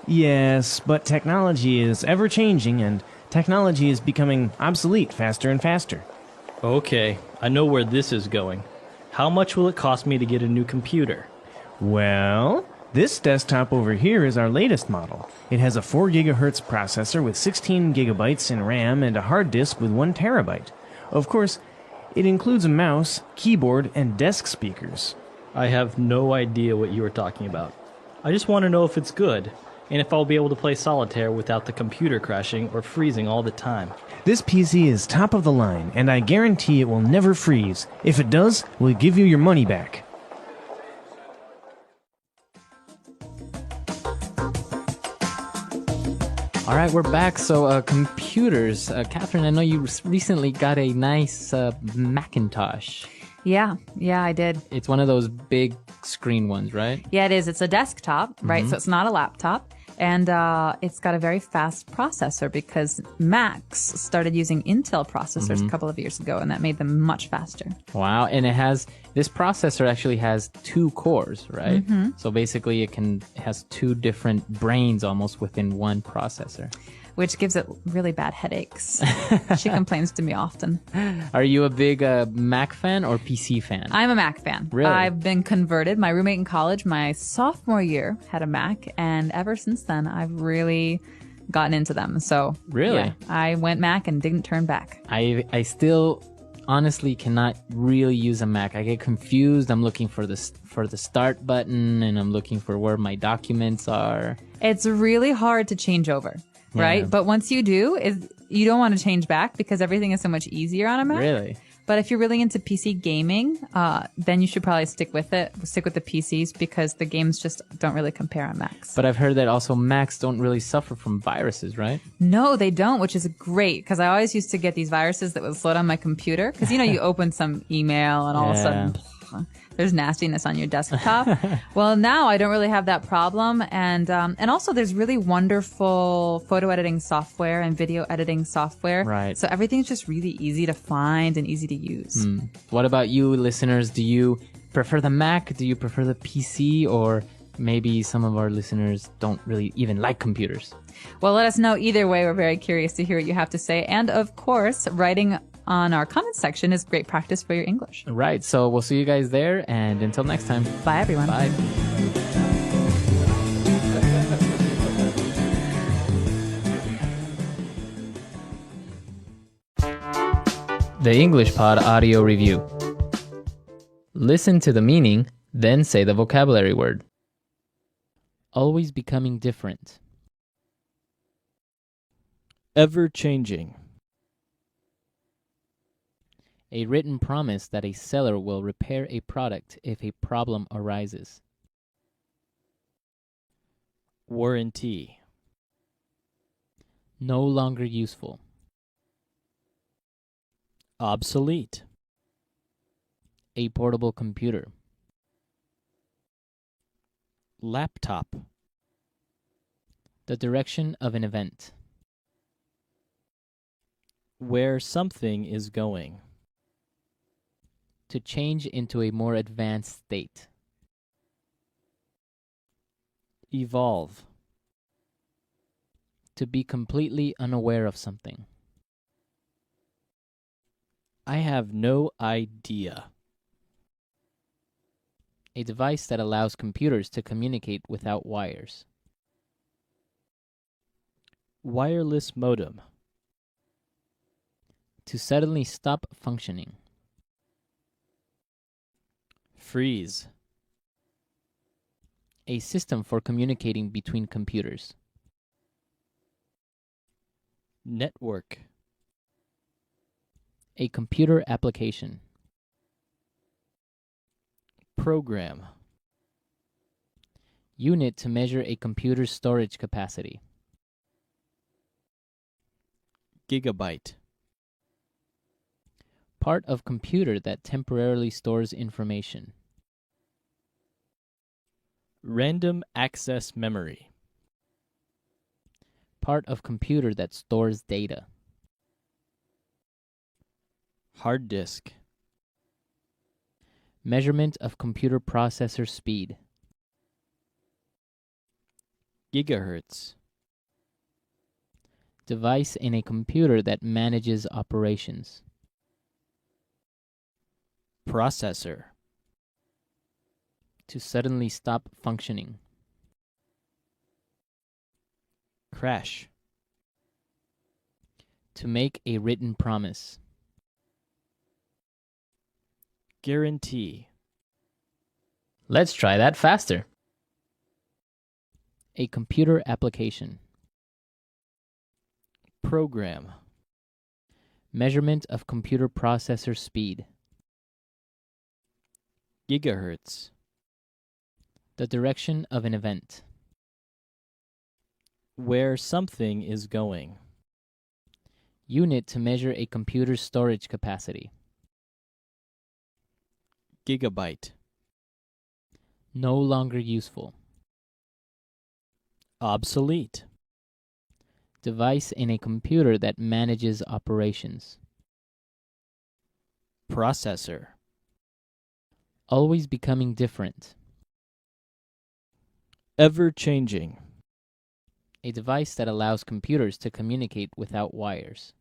Speaker 4: Yes, but technology is ever changing and technology is becoming obsolete faster and faster.
Speaker 8: Okay, I know where this is going. How much will it cost me to get a new computer?
Speaker 4: Well, this desktop over here is our latest model. It has a 4 gigahertz processor with 16 gigabytes in RAM and a hard disk with 1 terabyte. Of course, it includes a mouse, keyboard, and desk speakers.
Speaker 8: I have no idea what you are talking about. I just want to know if it's good, and if I'll be able to play solitaire without the computer crashing or freezing all the time.
Speaker 4: This PC is top of the line, and I guarantee it will never freeze. If it does, we'll give you your money back.
Speaker 1: All right, we're back. So computers. Catherine, I know you recently got a nice Macintosh.
Speaker 2: Yeah, I did.
Speaker 1: It's one of those big screen ones, right?
Speaker 2: Yeah, it is. It's a desktop, right? So it's not a laptop. And it's got a very fast processor because Macs started using Intel processors a couple of years ago, and that made them much faster.
Speaker 1: Wow, and this processor actually has 2 cores, right? So basically it has 2 different brains almost within one processor.
Speaker 2: Which gives it really bad headaches. She complains to me often.
Speaker 1: Are you a big Mac fan or PC fan?
Speaker 2: I'm a Mac fan.
Speaker 1: Really?
Speaker 2: I've been converted. My roommate in college, my sophomore year, had a Mac, and ever since then, I've really gotten into them. So,
Speaker 1: Really?
Speaker 2: yeah, I went Mac and didn't turn back.
Speaker 1: I still honestly cannot really use a Mac. I get confused. I'm looking for the start button, and I'm looking for where my documents are.
Speaker 2: It's really hard to change over. Right?
Speaker 1: Yeah.
Speaker 2: But once you do, you don't want to change back because everything is so much easier on a Mac.
Speaker 1: Really?
Speaker 2: But if you're really into PC gaming, then you should probably stick with the PCs because the games just don't really compare on Macs.
Speaker 1: But I've heard that also Macs don't really suffer from viruses, right?
Speaker 2: No, they don't, which is great because I always used to get these viruses that would slow down my computer because, you open some email and all of a sudden there's nastiness on your desktop. Well, now I don't really have that problem. And also there's really wonderful photo editing software and video editing software.
Speaker 1: Right.
Speaker 2: So everything's just really easy to find and easy to use.
Speaker 1: What about you, listeners? Do you prefer the Mac? Do you prefer the PC? Or maybe some of our listeners don't really even like computers?
Speaker 2: Well, let us know either way. We're very curious to hear what you have to say. And of course, writing on our comments section is great practice for your English.
Speaker 1: Right. So we'll see you guys there. And until next time.
Speaker 2: Bye, everyone.
Speaker 1: Bye.
Speaker 6: The English Pod Audio Review. Listen to the meaning, then say the vocabulary word. Always becoming different.
Speaker 8: Ever changing.
Speaker 6: A written promise that a seller will repair a product if a problem arises.
Speaker 8: Warranty.
Speaker 6: No longer useful.
Speaker 8: Obsolete.
Speaker 6: A portable computer.
Speaker 8: Laptop.
Speaker 6: The direction of an event.
Speaker 8: Where something is going.
Speaker 6: To change into a more advanced state.
Speaker 8: Evolve.
Speaker 6: To be completely unaware of something.
Speaker 8: I have no idea.
Speaker 6: A device that allows computers to communicate without wires.
Speaker 8: Wireless modem.
Speaker 6: To suddenly stop functioning.
Speaker 8: Freeze.
Speaker 6: A system for communicating between computers.
Speaker 8: Network.
Speaker 6: A computer application.
Speaker 8: Program.
Speaker 6: Unit to measure a computer's storage capacity.
Speaker 8: Gigabyte.
Speaker 6: Part of computer that temporarily stores information.
Speaker 8: Random access memory.
Speaker 6: Part of computer that stores data.
Speaker 8: Hard disk.
Speaker 6: Measurement of computer processor speed.
Speaker 8: Gigahertz.
Speaker 6: Device in a computer that manages operations.
Speaker 8: Processor.
Speaker 6: To suddenly stop functioning.
Speaker 8: Crash.
Speaker 6: To make a written promise.
Speaker 8: Guarantee.
Speaker 6: Let's try that faster. A computer application.
Speaker 8: Program.
Speaker 6: Measurement of computer processor speed.
Speaker 8: Gigahertz.
Speaker 6: The direction of an event.
Speaker 8: Where something is going.
Speaker 6: Unit to measure a computer's storage capacity.
Speaker 8: Gigabyte.
Speaker 6: No longer useful.
Speaker 8: Obsolete.
Speaker 6: Device in a computer that manages operations.
Speaker 8: Processor.
Speaker 6: Always becoming different.
Speaker 8: Ever changing.
Speaker 6: A device that allows computers to communicate without wires.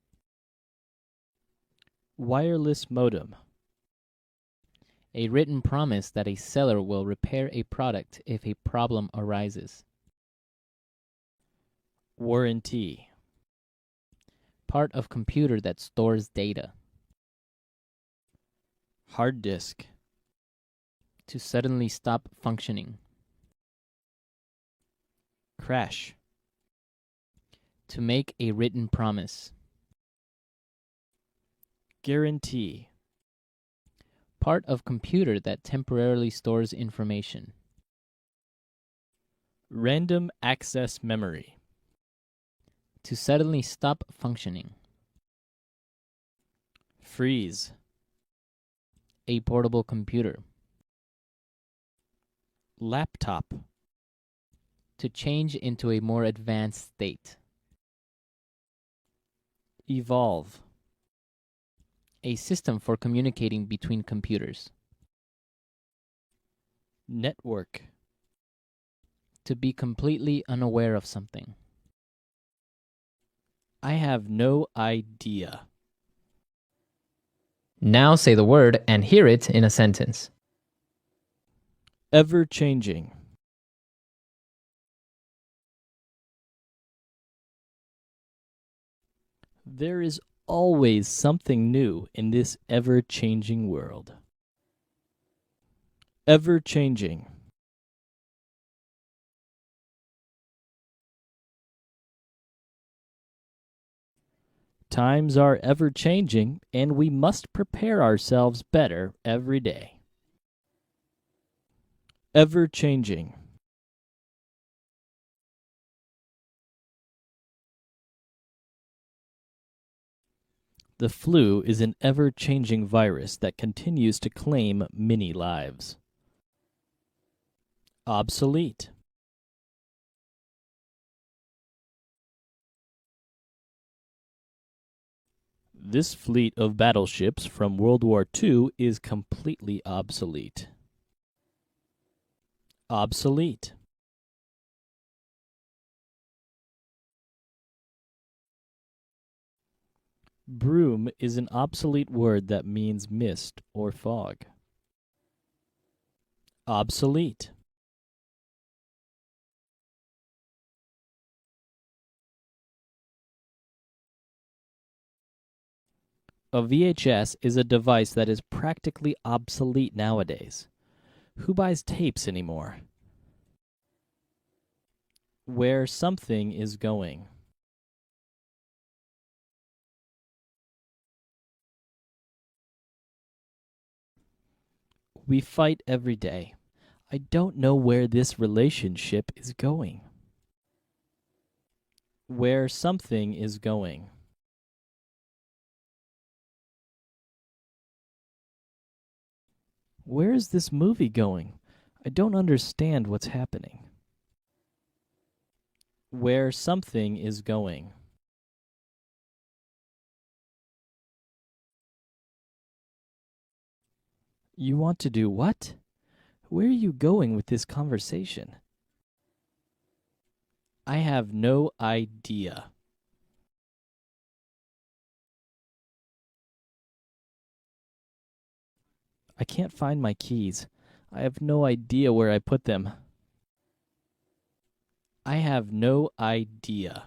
Speaker 8: Wireless modem.
Speaker 6: A written promise that a seller will repair a product if a problem arises.
Speaker 8: Warranty.
Speaker 6: Part of computer that stores data.
Speaker 8: Hard disk.
Speaker 6: To suddenly stop functioning.
Speaker 8: Crash.
Speaker 6: To make a written promise.
Speaker 8: Guarantee.
Speaker 6: part of computer that temporarily stores information.
Speaker 8: Random access memory.
Speaker 6: To suddenly stop functioning.
Speaker 8: Freeze.
Speaker 6: A portable computer.
Speaker 8: Laptop.
Speaker 6: To change into a more advanced state.
Speaker 8: Evolve.
Speaker 6: A system for communicating between computers.
Speaker 8: Network.
Speaker 6: To be completely unaware of something.
Speaker 8: I have no idea.
Speaker 6: Now say the word and hear it in a sentence.
Speaker 8: Ever-changing. There is always something new in this ever-changing world. Ever-changing. Times are ever-changing, and we must prepare ourselves better every day. Ever-changing. The flu is an ever-changing virus that continues to claim many lives. Obsolete. This fleet of battleships from World War II is completely obsolete. Obsolete. Broom is an obsolete word that means mist or fog. Obsolete. A VHS is a device that is practically obsolete nowadays. Who buys tapes anymore? Where something is going. We fight every day. I don't know where this relationship is going. Where something is going. Where is this movie going? I don't understand what's happening. Where something is going. You want to do what? Where are you going with this conversation? I have no idea. I can't find my keys. I have no idea where I put them. I have no idea.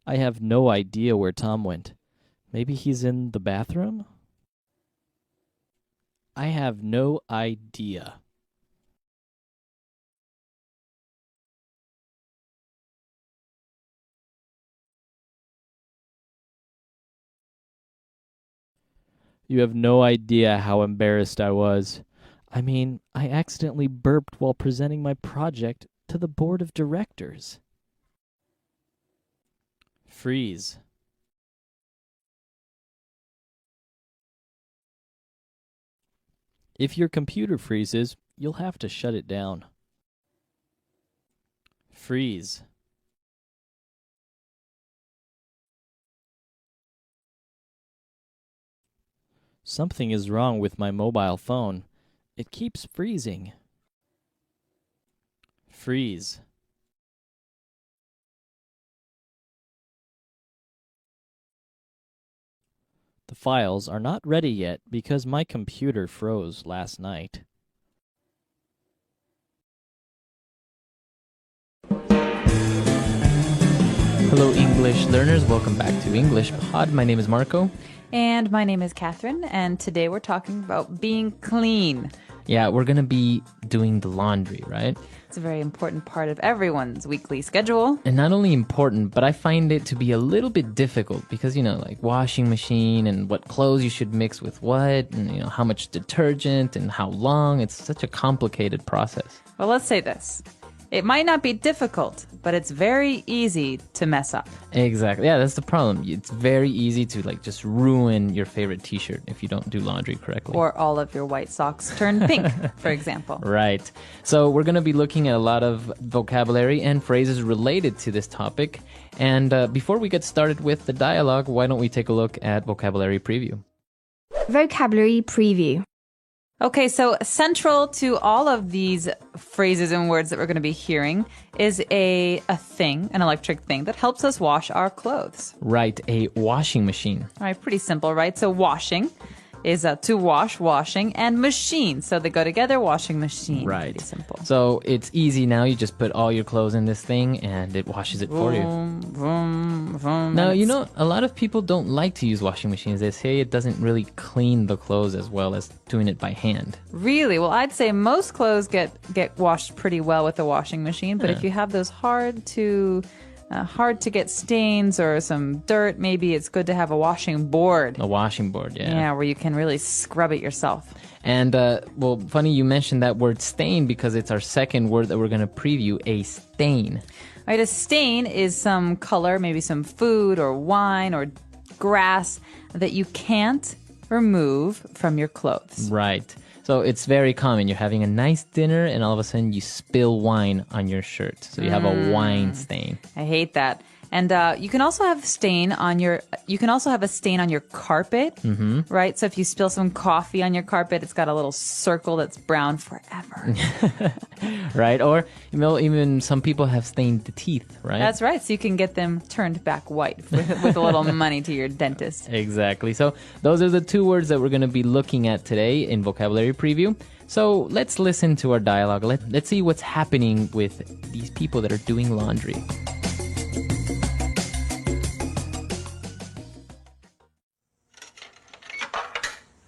Speaker 8: I have no idea where Tom went. Maybe he's in the bathroom? I have no idea. You have no idea how embarrassed I was. I mean, I accidentally burped while presenting my project to the board of directors. Freeze. If your computer freezes, you'll have to shut it down. Freeze. Something is wrong with my mobile phone. It keeps freezing. Freeze. The files are not ready yet because my computer froze last night.
Speaker 6: Hello, English learners. Welcome back to English Pod. My name is Marco.
Speaker 2: And my name is Catherine, and today we're talking about being clean.
Speaker 1: Yeah, we're going to be doing the laundry, right?
Speaker 2: It's a very important part of everyone's weekly schedule.
Speaker 1: And not only important, but I find it to be a little bit difficult because, like washing machine and what clothes you should mix with what, and, how much detergent and how long. It's such a complicated process.
Speaker 2: Well, let's say this. It might not be difficult, but it's very easy to mess up.
Speaker 1: Exactly. Yeah, that's the problem. It's very easy to just ruin your favorite t-shirt if you don't do laundry correctly.
Speaker 2: Or all of your white socks turn pink, for example.
Speaker 1: Right. So we're going to be looking at a lot of vocabulary and phrases related to this topic. And before we get started with the dialogue, why don't we take a look at vocabulary preview?
Speaker 5: Vocabulary preview.
Speaker 2: Okay, so central to all of these phrases and words that we're going to be hearing is an electric thing that helps us wash our clothes.
Speaker 1: Right, a washing machine.
Speaker 2: All right, pretty simple, right? So washing is to wash, washing, and machine. So they go together, washing machine.
Speaker 1: Right.
Speaker 2: Pretty simple.
Speaker 1: So it's easy now. You just put all your clothes in this thing and it washes it for you.
Speaker 2: Vroom, vroom,
Speaker 1: Now, a lot of people don't like to use washing machines. They say it doesn't really clean the clothes as well as doing it by hand.
Speaker 2: Really? Well, I'd say most clothes get washed pretty well with a washing machine. But if you have those hard to get stains or some dirt, maybe it's good to have a washing board.
Speaker 1: A washing board, yeah.
Speaker 2: Yeah, where you can really scrub it yourself.
Speaker 1: And, funny you mentioned that word stain because it's our second word that we're going to preview, a stain.
Speaker 2: All right, a stain is some color, maybe some food or wine or grass that you can't remove from your clothes.
Speaker 1: Right. So it's very common. You're having a nice dinner and all of a sudden you spill wine on your shirt. So you have a wine stain.
Speaker 2: I hate that. And you can also have a stain on your carpet, right? So if you spill some coffee on your carpet, it's got a little circle that's brown forever.
Speaker 1: Right? Or, even some people have stained the teeth, right?
Speaker 2: That's right. So you can get them turned back white with a little money to your dentist.
Speaker 1: Exactly. So those are the two words that we're going to be looking at today in vocabulary preview. So let's listen to our dialogue. Let's see what's happening with these people that are doing laundry.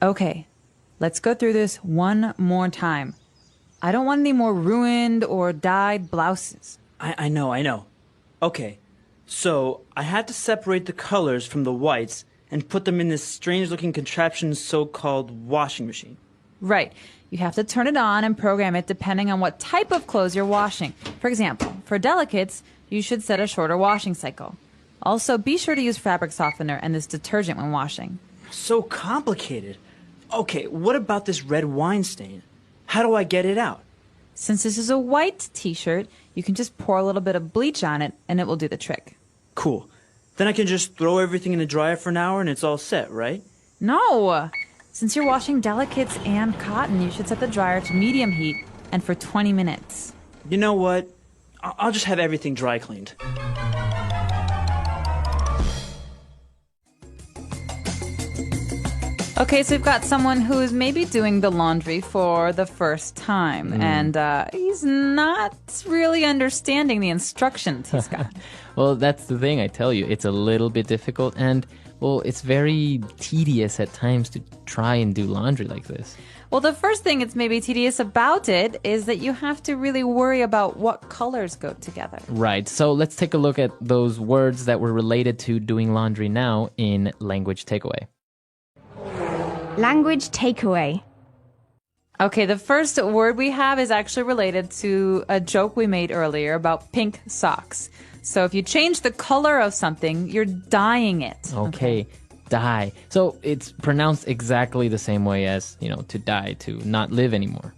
Speaker 2: Okay, let's go through this one more time. I don't want any more ruined or dyed blouses.
Speaker 9: I know. Okay, so I had to separate the colors from the whites and put them in this strange-looking contraption so-called washing machine.
Speaker 2: Right. You have to turn it on and program it depending on what type of clothes you're washing. For example, for delicates, you should set a shorter washing cycle. Also, be sure to use fabric softener and this detergent when washing.
Speaker 9: So complicated. Okay, what about this red wine stain? How do I get it out?
Speaker 2: Since this is a white t-shirt, you can just pour a little bit of bleach on it and it will do the trick.
Speaker 9: Cool. Then I can just throw everything in the dryer for an hour and it's all set, right?
Speaker 2: No! Since you're washing delicates and cotton, you should set the dryer to medium heat and for 20 minutes.
Speaker 9: You know what? I'll just have everything dry cleaned.
Speaker 2: Okay, so we've got someone who's maybe doing the laundry for the first time, and he's not really understanding the instructions he's got.
Speaker 1: Well, that's the thing, I tell you. It's a little bit difficult, and, it's very tedious at times to try and do laundry like this.
Speaker 2: Well, the first thing that's maybe tedious about it is that you have to really worry about what colors go together.
Speaker 1: Right, so let's take a look at those words that were related to doing laundry now in Language Takeaway.
Speaker 5: Language takeaway.
Speaker 2: Okay, the first word we have is actually related to a joke we made earlier about pink socks. So if you change the color of something, you're dyeing it.
Speaker 1: Okay, dye. So it's pronounced exactly the same way as, to die, to not live anymore.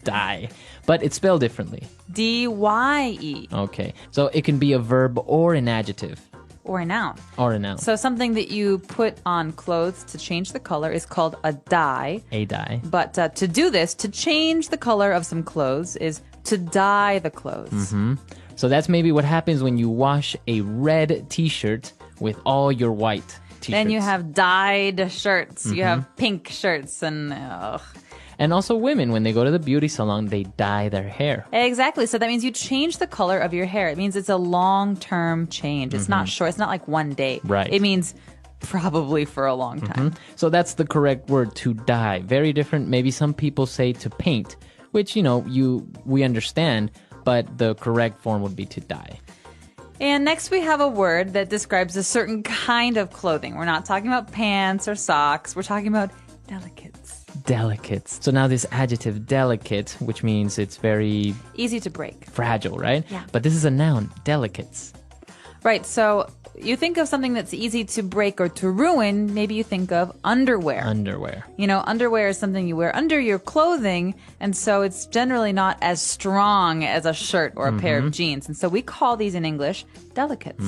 Speaker 1: Die. But it's spelled differently.
Speaker 2: D-Y-E.
Speaker 1: Okay, so it can be a verb or an adjective.
Speaker 2: Or a noun.
Speaker 1: Or a noun.
Speaker 2: So something that you put on clothes to change the color is called a dye.
Speaker 1: A dye.
Speaker 2: But to do this, to change the color of some clothes is to dye the clothes.
Speaker 1: Mm-hmm. So that's maybe what happens when you wash a red t-shirt with all your white t-shirts.
Speaker 2: Then you have dyed shirts. You have pink shirts and...
Speaker 1: And also women, when they go to the beauty salon, they dye their hair.
Speaker 2: Exactly. So that means you change the color of your hair. It means it's a long-term change. It's not short. It's not like one day.
Speaker 1: Right.
Speaker 2: It means probably for a long time.
Speaker 1: So that's the correct word, to dye. Very different. Maybe some people say to paint, which, we understand, but the correct form would be to dye.
Speaker 2: And next we have a word that describes a certain kind of clothing. We're not talking about pants or socks. We're talking about delicates.
Speaker 1: Delicates. So now this adjective, delicate, which means it's very
Speaker 2: Easy to break.
Speaker 1: fragile, right?
Speaker 2: Yeah.
Speaker 1: But this is a noun, delicates.
Speaker 2: Right, so you think of something that's easy to break or to ruin, maybe you think of underwear.
Speaker 1: Underwear.
Speaker 2: Underwear is something you wear under your clothing, and so it's generally not as strong as a shirt or a pair of jeans. And so we call these in English delicates.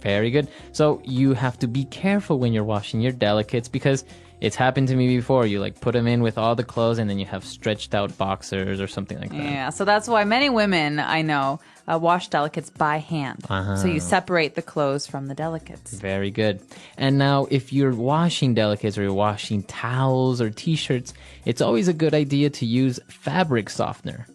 Speaker 1: Very good. So you have to be careful when you're washing your delicates because it's happened to me before. You put them in with all the clothes and then you have stretched out boxers or something like that.
Speaker 2: Yeah, so that's why many women I know wash delicates by hand. So you separate the clothes from the delicates.
Speaker 1: Very good. And now if you're washing delicates or you're washing towels or t-shirts, it's always a good idea to use fabric softener.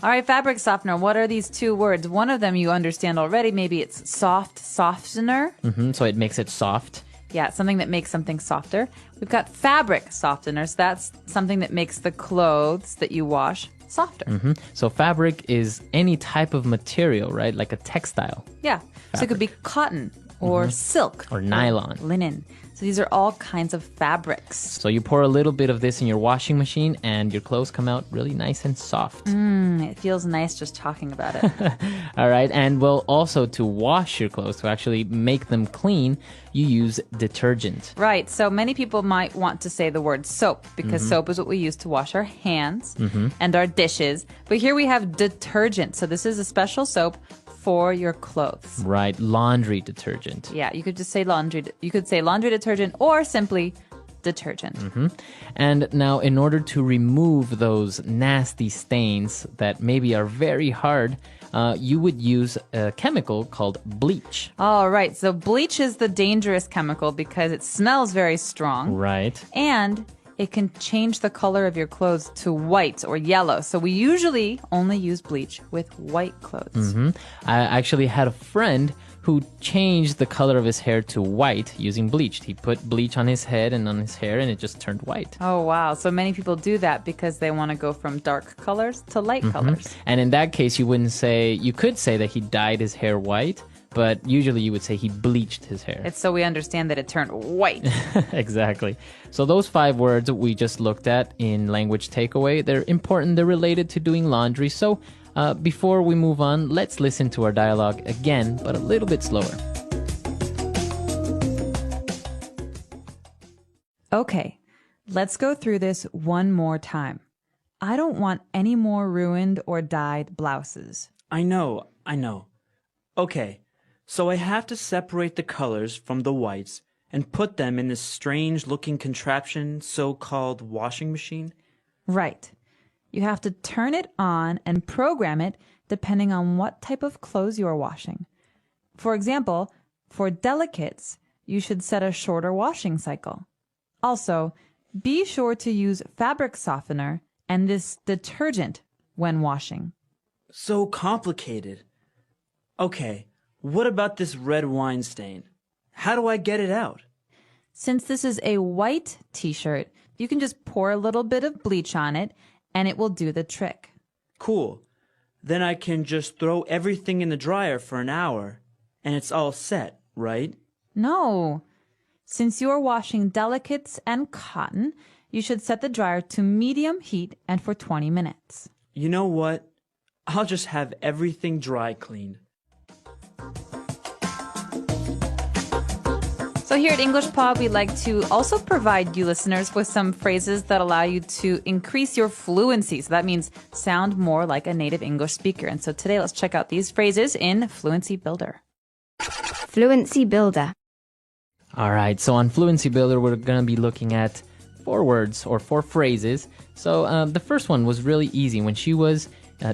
Speaker 2: All right, fabric softener. What are these two words? One of them you understand already. Maybe it's soft softener.
Speaker 1: So it makes it soft.
Speaker 2: Yeah, something that makes something softer. We've got fabric softeners. That's something that makes the clothes that you wash softer.
Speaker 1: So fabric is any type of material, right? Like a textile.
Speaker 2: Yeah. So it could be cotton or silk
Speaker 1: Or nylon.
Speaker 2: linen. So these are all kinds of fabrics.
Speaker 1: So you pour a little bit of this in your washing machine and your clothes come out really nice and soft.
Speaker 2: It feels nice just talking about it.
Speaker 1: All right. And also to wash your clothes, to actually make them clean, you use detergent.
Speaker 2: Right. So many people might want to say the word soap because soap is what we use to wash our hands and our dishes. But here we have detergent. So this is a special soap for your clothes.
Speaker 1: Right. Laundry detergent.
Speaker 2: Yeah, you could just say laundry. You could say laundry detergent or simply detergent.
Speaker 1: And now in order to remove those nasty stains that maybe are very hard, you would use a chemical called bleach.
Speaker 2: All right. So bleach is the dangerous chemical because it smells very strong.
Speaker 1: Right.
Speaker 2: And it can change the color of your clothes to white or yellow. So we usually only use bleach with white clothes.
Speaker 1: I actually had a friend who changed the color of his hair to white using bleach. He put bleach on his head and on his hair and it just turned white.
Speaker 2: Oh, wow. So many people do that because they want to go from dark colors to light colors.
Speaker 1: And in that case, you could say that he dyed his hair white, but usually you would say he bleached his hair.
Speaker 2: It's so we understand that it turned white.
Speaker 1: Exactly. So those 5 words we just looked at in language takeaway, they're important. They're related to doing laundry. So before we move on, let's listen to our dialogue again, but a little bit slower.
Speaker 2: Okay, let's go through this one more time. I don't want any more ruined or dyed blouses.
Speaker 9: I know. Okay, so I have to separate the colors from the whites and put them in this strange-looking contraption so-called washing machine?
Speaker 2: Right. You have to turn it on and program it depending on what type of clothes you are washing. For example, for delicates, you should set a shorter washing cycle. Also, be sure to use fabric softener and this detergent when washing.
Speaker 9: So complicated. Okay, what about this red wine stain? How do I get it out?
Speaker 2: Since this is a white t-shirt, you can just pour a little bit of bleach on it and it will do the trick.
Speaker 9: Cool. Then I can just throw everything in the dryer for an hour and it's all set, right?
Speaker 2: No. Since you are washing delicates and cotton, you should set the dryer to medium heat and for 20 minutes.
Speaker 9: You know what? I'll just have everything dry cleaned.
Speaker 2: So here at English Pod, we like to also provide you listeners with some phrases that allow you to increase your fluency. So that means sound more like a native English speaker. And so today, let's check out these phrases in Fluency Builder.
Speaker 5: Fluency Builder.
Speaker 1: All right, so on Fluency Builder, we're going to be looking at 4 words or 4 phrases. So the first one was really easy. When she was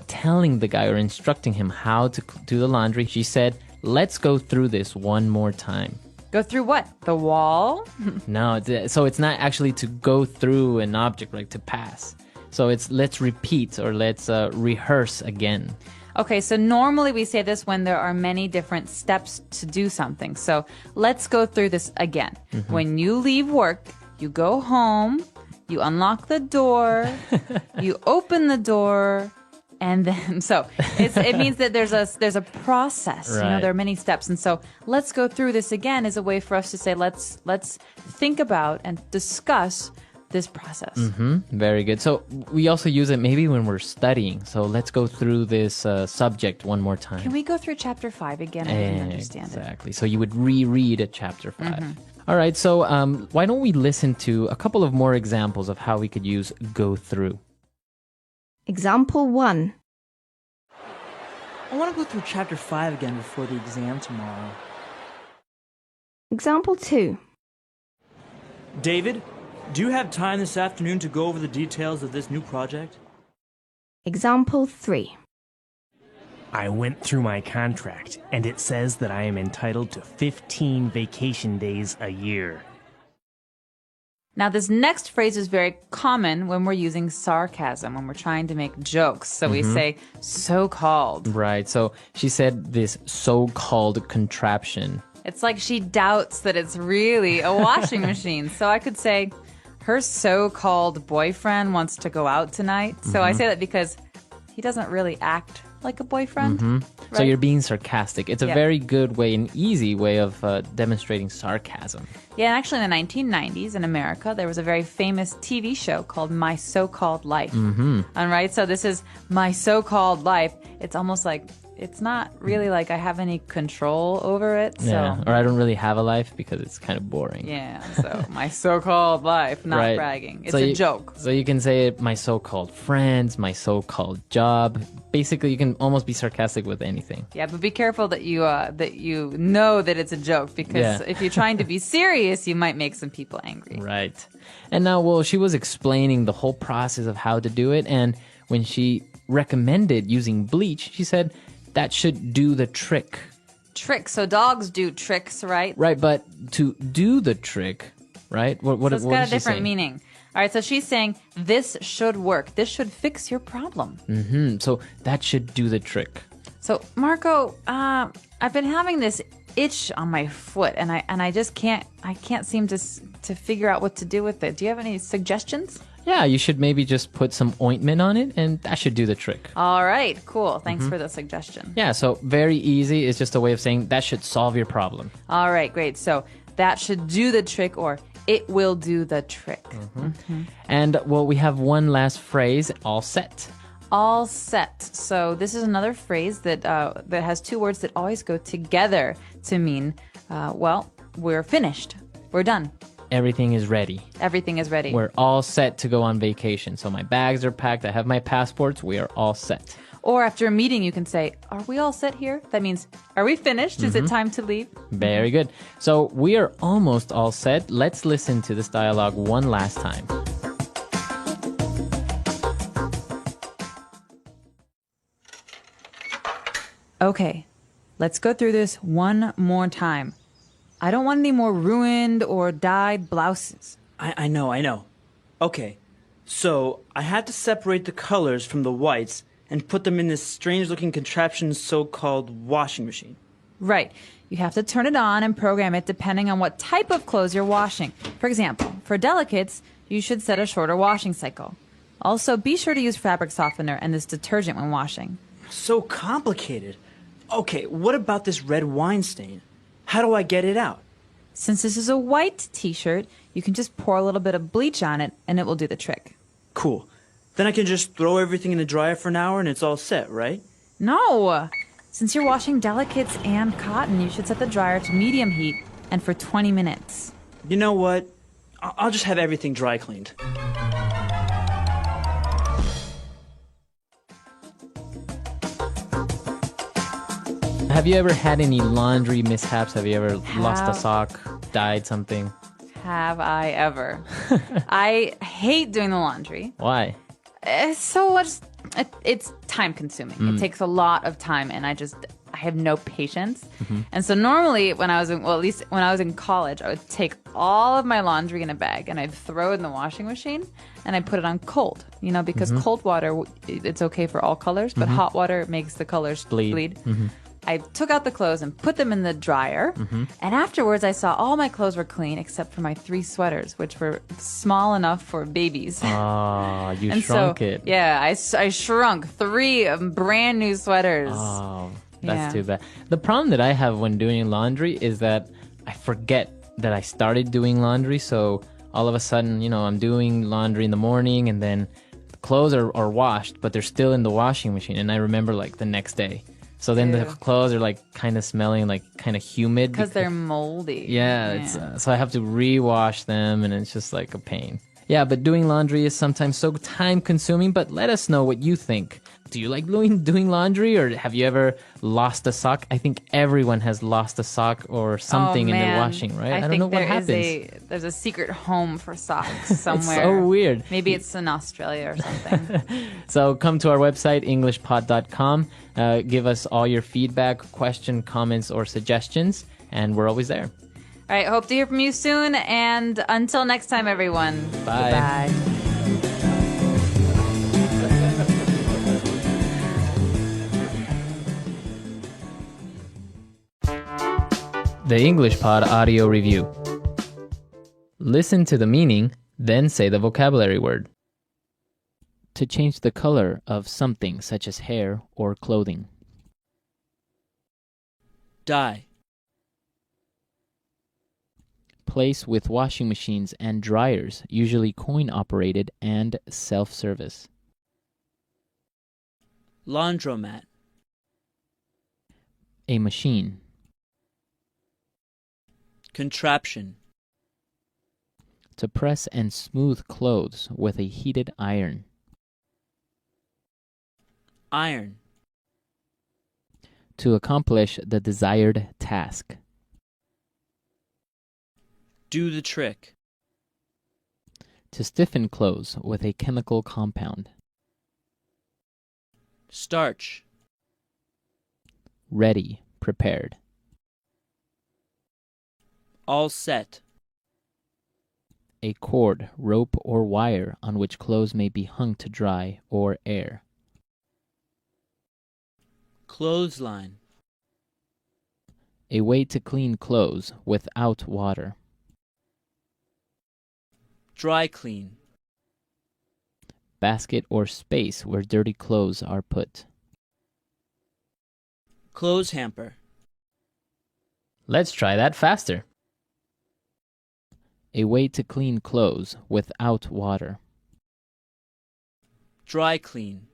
Speaker 1: telling the guy or instructing him how to do the laundry, she said, "Let's go through this one more time."
Speaker 2: Go through what? The wall?
Speaker 1: No, so it's not actually to go through an object, like to pass. So it's let's repeat or let's rehearse again.
Speaker 2: Okay, so normally we say this when there are many different steps to do something. So let's go through this again. When you leave work, you go home, you unlock the door, you open the door, and then it means that there's a process.
Speaker 1: Right.
Speaker 2: You know, there are many steps, and so let's go through this again as a way for us to say let's think about and discuss this process.
Speaker 1: Very good. So we also use it maybe when we're studying. So let's go through this subject one more time.
Speaker 2: Can we go through chapter 5 again? I didn't understand it.
Speaker 1: Exactly. So you would reread at chapter 5. All right. So why don't we listen to a couple of more examples of how we could use go through?
Speaker 5: Example 1.
Speaker 10: I want to go through chapter 5 again before the exam tomorrow.
Speaker 5: Example 2.
Speaker 9: David, do you have time this afternoon to go over the details of this new project?
Speaker 5: Example 3.
Speaker 4: I went through my contract, and it says that I am entitled to 15 vacation days a year.
Speaker 2: Now, this next phrase is very common when we're using sarcasm, when we're trying to make jokes. So we say, so-called.
Speaker 1: Right. So she said this so-called contraption.
Speaker 2: It's like she doubts that it's really a washing machine. So I could say, her so-called boyfriend wants to go out tonight. So I say that because he doesn't really act like a boyfriend. Right?
Speaker 1: So you're being sarcastic. It's a very good way, an easy way of demonstrating sarcasm.
Speaker 2: Yeah, and actually in the 1990s in America, there was a very famous TV show called My So-Called Life. And right, so this is my so-called life. It's almost like, it's not really like I have any control over it. So.
Speaker 1: Yeah, or I don't really have a life because it's kind of boring.
Speaker 2: Yeah, so my so-called life, not
Speaker 1: Right.
Speaker 2: bragging. It's
Speaker 1: So
Speaker 2: a joke.
Speaker 1: So you can say my so-called friends, my so-called job. Basically, you can almost be sarcastic with anything.
Speaker 2: Yeah, but be careful that you know that it's a joke, because if you're trying to be serious, you might make some people angry.
Speaker 1: Right. And now, well, she was explaining the whole process of how to do it, and when she recommended using bleach, she said that should do the trick.
Speaker 2: Trick. So dogs do tricks, right?
Speaker 1: Right, but to do the trick, right? What
Speaker 2: So it's
Speaker 1: what
Speaker 2: got
Speaker 1: is
Speaker 2: a
Speaker 1: she
Speaker 2: different
Speaker 1: saying?
Speaker 2: meaning. All right, so she's saying this should work. This should fix your problem.
Speaker 1: So that should do the trick.
Speaker 2: So Marco, I've been having this itch on my foot, and I just can't seem to figure out what to do with it. Do you have any suggestions?
Speaker 1: Yeah, you should maybe just put some ointment on it, and that should do the trick.
Speaker 2: All right, cool. Thanks for the suggestion.
Speaker 1: Yeah, so very easy. It's just a way of saying that should solve your problem.
Speaker 2: All right, great. So that should do the trick, or it will do the trick.
Speaker 1: And, well, we have one last phrase, all set.
Speaker 2: All set. So this is another phrase that has two words that always go together to mean, well, we're finished. We're done.
Speaker 1: Everything is ready.
Speaker 2: Everything is ready.
Speaker 1: We're all set to go on vacation. So my bags are packed. I have my passports. We are all set.
Speaker 2: Or after a meeting, you can say, are we all set here? That means, are we finished? Is it time to leave?
Speaker 1: Very good. So we are almost all set. Let's listen to this dialogue one last time.
Speaker 2: Okay, let's go through this one more time. I don't want any more ruined or dyed blouses.
Speaker 9: I know. Okay, so I had to separate the colors from the whites and put them in this strange-looking contraption so-called washing machine.
Speaker 2: Right. You have to turn it on and program it depending on what type of clothes you're washing. For example, for delicates, you should set a shorter washing cycle. Also, be sure to use fabric softener and this detergent when washing.
Speaker 9: So complicated. Okay, what about this red wine stain? How do I get it out?
Speaker 2: Since this is a white t-shirt, you can just pour a little bit of bleach on it and it will do the trick.
Speaker 9: Cool. Then I can just throw everything in the dryer for an hour and it's all set, right?
Speaker 2: No! Since you're washing delicates and cotton, you should set the dryer to medium heat and for 20 minutes.
Speaker 9: You know what? I'll just have everything dry cleaned.
Speaker 1: Have you ever had any laundry mishaps? Have you ever lost a sock, dyed something?
Speaker 2: Have I ever? I hate doing the laundry.
Speaker 1: Why?
Speaker 2: It's so much. It's time consuming. It takes a lot of time, and I have no patience. And so normally when I was at least when I was in college, I would take all of my laundry in a bag and I'd throw it in the washing machine and I'd put it on cold, because cold water, it's okay for all colors, but hot water makes the colors bleed. I took out the clothes and put them in the dryer. And afterwards, I saw all my clothes were clean except for my 3 sweaters, which were small enough for babies.
Speaker 1: Oh, you
Speaker 2: And
Speaker 1: shrunk
Speaker 2: so,
Speaker 1: it.
Speaker 2: Yeah, I shrunk 3 brand new sweaters.
Speaker 1: Oh,
Speaker 2: Yeah.
Speaker 1: that's too bad. The problem that I have when doing laundry is that I forget that I started doing laundry. So all of a sudden, I'm doing laundry in the morning and then the clothes are washed, but they're still in the washing machine. And I remember like the next day. So then the clothes are like kind of smelling like kind of humid.
Speaker 2: Because they're moldy.
Speaker 1: Yeah, it's so I have to rewash them and it's just like a pain. Yeah, but doing laundry is sometimes so time consuming, but let us know what you think. Do you like doing laundry or have you ever lost a sock? I think everyone has lost a sock or something in their washing, right? I don't know what happens.
Speaker 2: There's a secret home for socks somewhere.
Speaker 1: It's so weird.
Speaker 2: Maybe it's in Australia or something.
Speaker 1: So come to our website, englishpod.com. Give us all your feedback, question, comments, or suggestions, and we're always there.
Speaker 2: All right, hope to hear from you soon. And until next time, everyone.
Speaker 1: Bye.
Speaker 2: Goodbye.
Speaker 6: The English Pod Audio Review. Listen to the meaning, then say the vocabulary word. To change the color of something such as hair or clothing.
Speaker 10: Dye.
Speaker 6: Place with washing machines and dryers, usually coin-operated and self-service.
Speaker 10: Laundromat.
Speaker 6: A machine.
Speaker 10: Contraption.
Speaker 6: To press and smooth clothes with a heated iron.
Speaker 10: Iron.
Speaker 6: To accomplish the desired task.
Speaker 10: Do the trick.
Speaker 6: To stiffen clothes with a chemical compound.
Speaker 10: Starch.
Speaker 6: Ready, prepared.
Speaker 10: All set.
Speaker 6: A cord, rope, or wire on which clothes may be hung to dry or air.
Speaker 10: Clothesline.
Speaker 6: A way to clean clothes without water.
Speaker 10: Dry clean.
Speaker 6: Basket or space where dirty clothes are put.
Speaker 10: Clothes hamper.
Speaker 1: Let's try that faster.
Speaker 6: A way to clean clothes without water.
Speaker 10: Dry clean.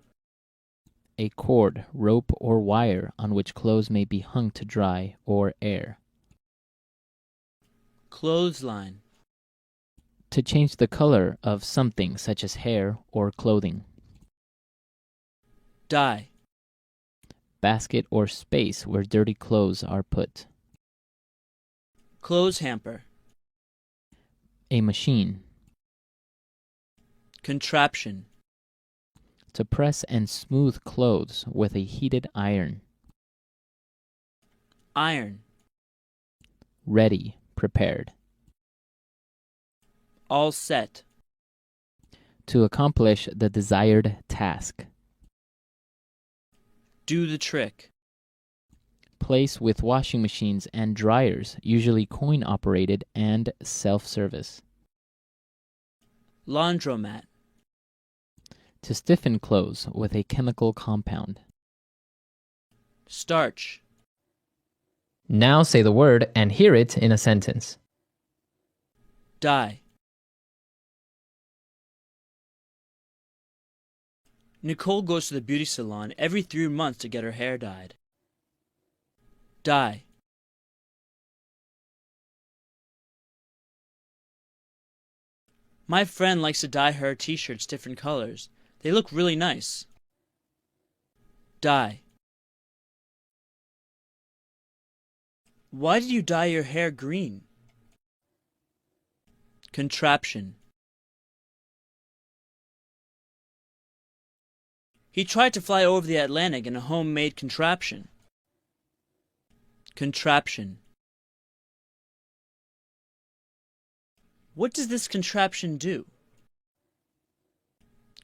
Speaker 6: A cord, rope, or wire on which clothes may be hung to dry or air.
Speaker 10: Clothesline.
Speaker 6: To change the color of something such as hair or clothing.
Speaker 10: Dye.
Speaker 6: Basket or space where dirty clothes are put.
Speaker 10: Clothes hamper.
Speaker 6: A machine.
Speaker 10: Contraption.
Speaker 6: To press and smooth clothes with a heated iron.
Speaker 10: Iron.
Speaker 6: Ready, prepared.
Speaker 10: All set.
Speaker 6: To accomplish the desired task.
Speaker 10: Do the trick.
Speaker 6: Place with washing machines and dryers, usually coin-operated and self-service.
Speaker 10: Laundromat.
Speaker 6: To stiffen clothes with a chemical compound.
Speaker 10: Starch.
Speaker 1: Now say the word and hear it in a sentence.
Speaker 10: Dye. Nicole goes to the beauty salon every 3 months to get her hair dyed. Dye. My friend likes to dye her t-shirts different colors. They look really nice. Dye. Why did you dye your hair green? Contraption. He tried to fly over the Atlantic in a homemade contraption. Contraption. What does this contraption do?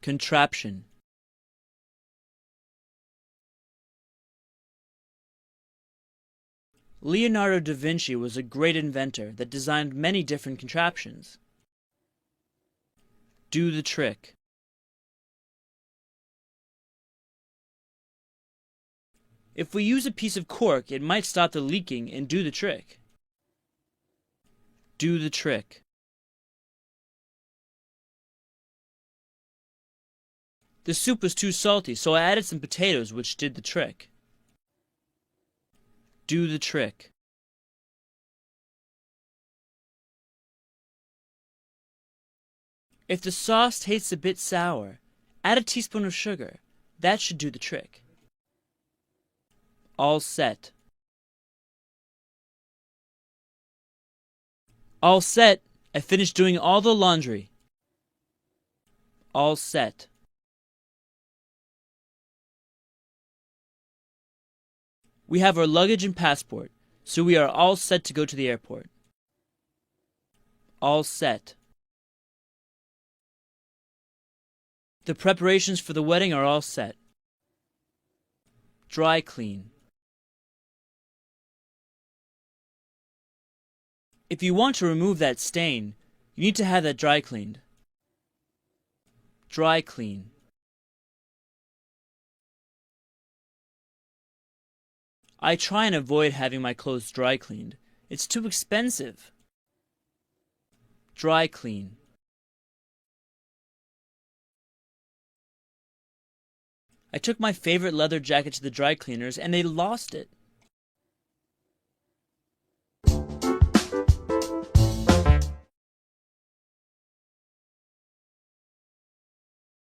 Speaker 10: Contraption. Leonardo da Vinci was a great inventor that designed many different contraptions. Do the trick. If we use a piece of cork, it might stop the leaking and do the trick. Do the trick. The soup was too salty, so I added some potatoes, which did the trick. Do the trick. If the sauce tastes a bit sour, add a teaspoon of sugar. That should do the trick. All set. All set. I finished doing all the laundry. All set. We have our luggage and passport, so we are all set to go to the airport. All set. The preparations for the wedding are all set. Dry clean. If you want to remove that stain, you need to have that dry cleaned. Dry clean. I try and avoid having my clothes dry cleaned. It's too expensive. Dry clean. I took my favorite leather jacket to the dry cleaners and they lost it.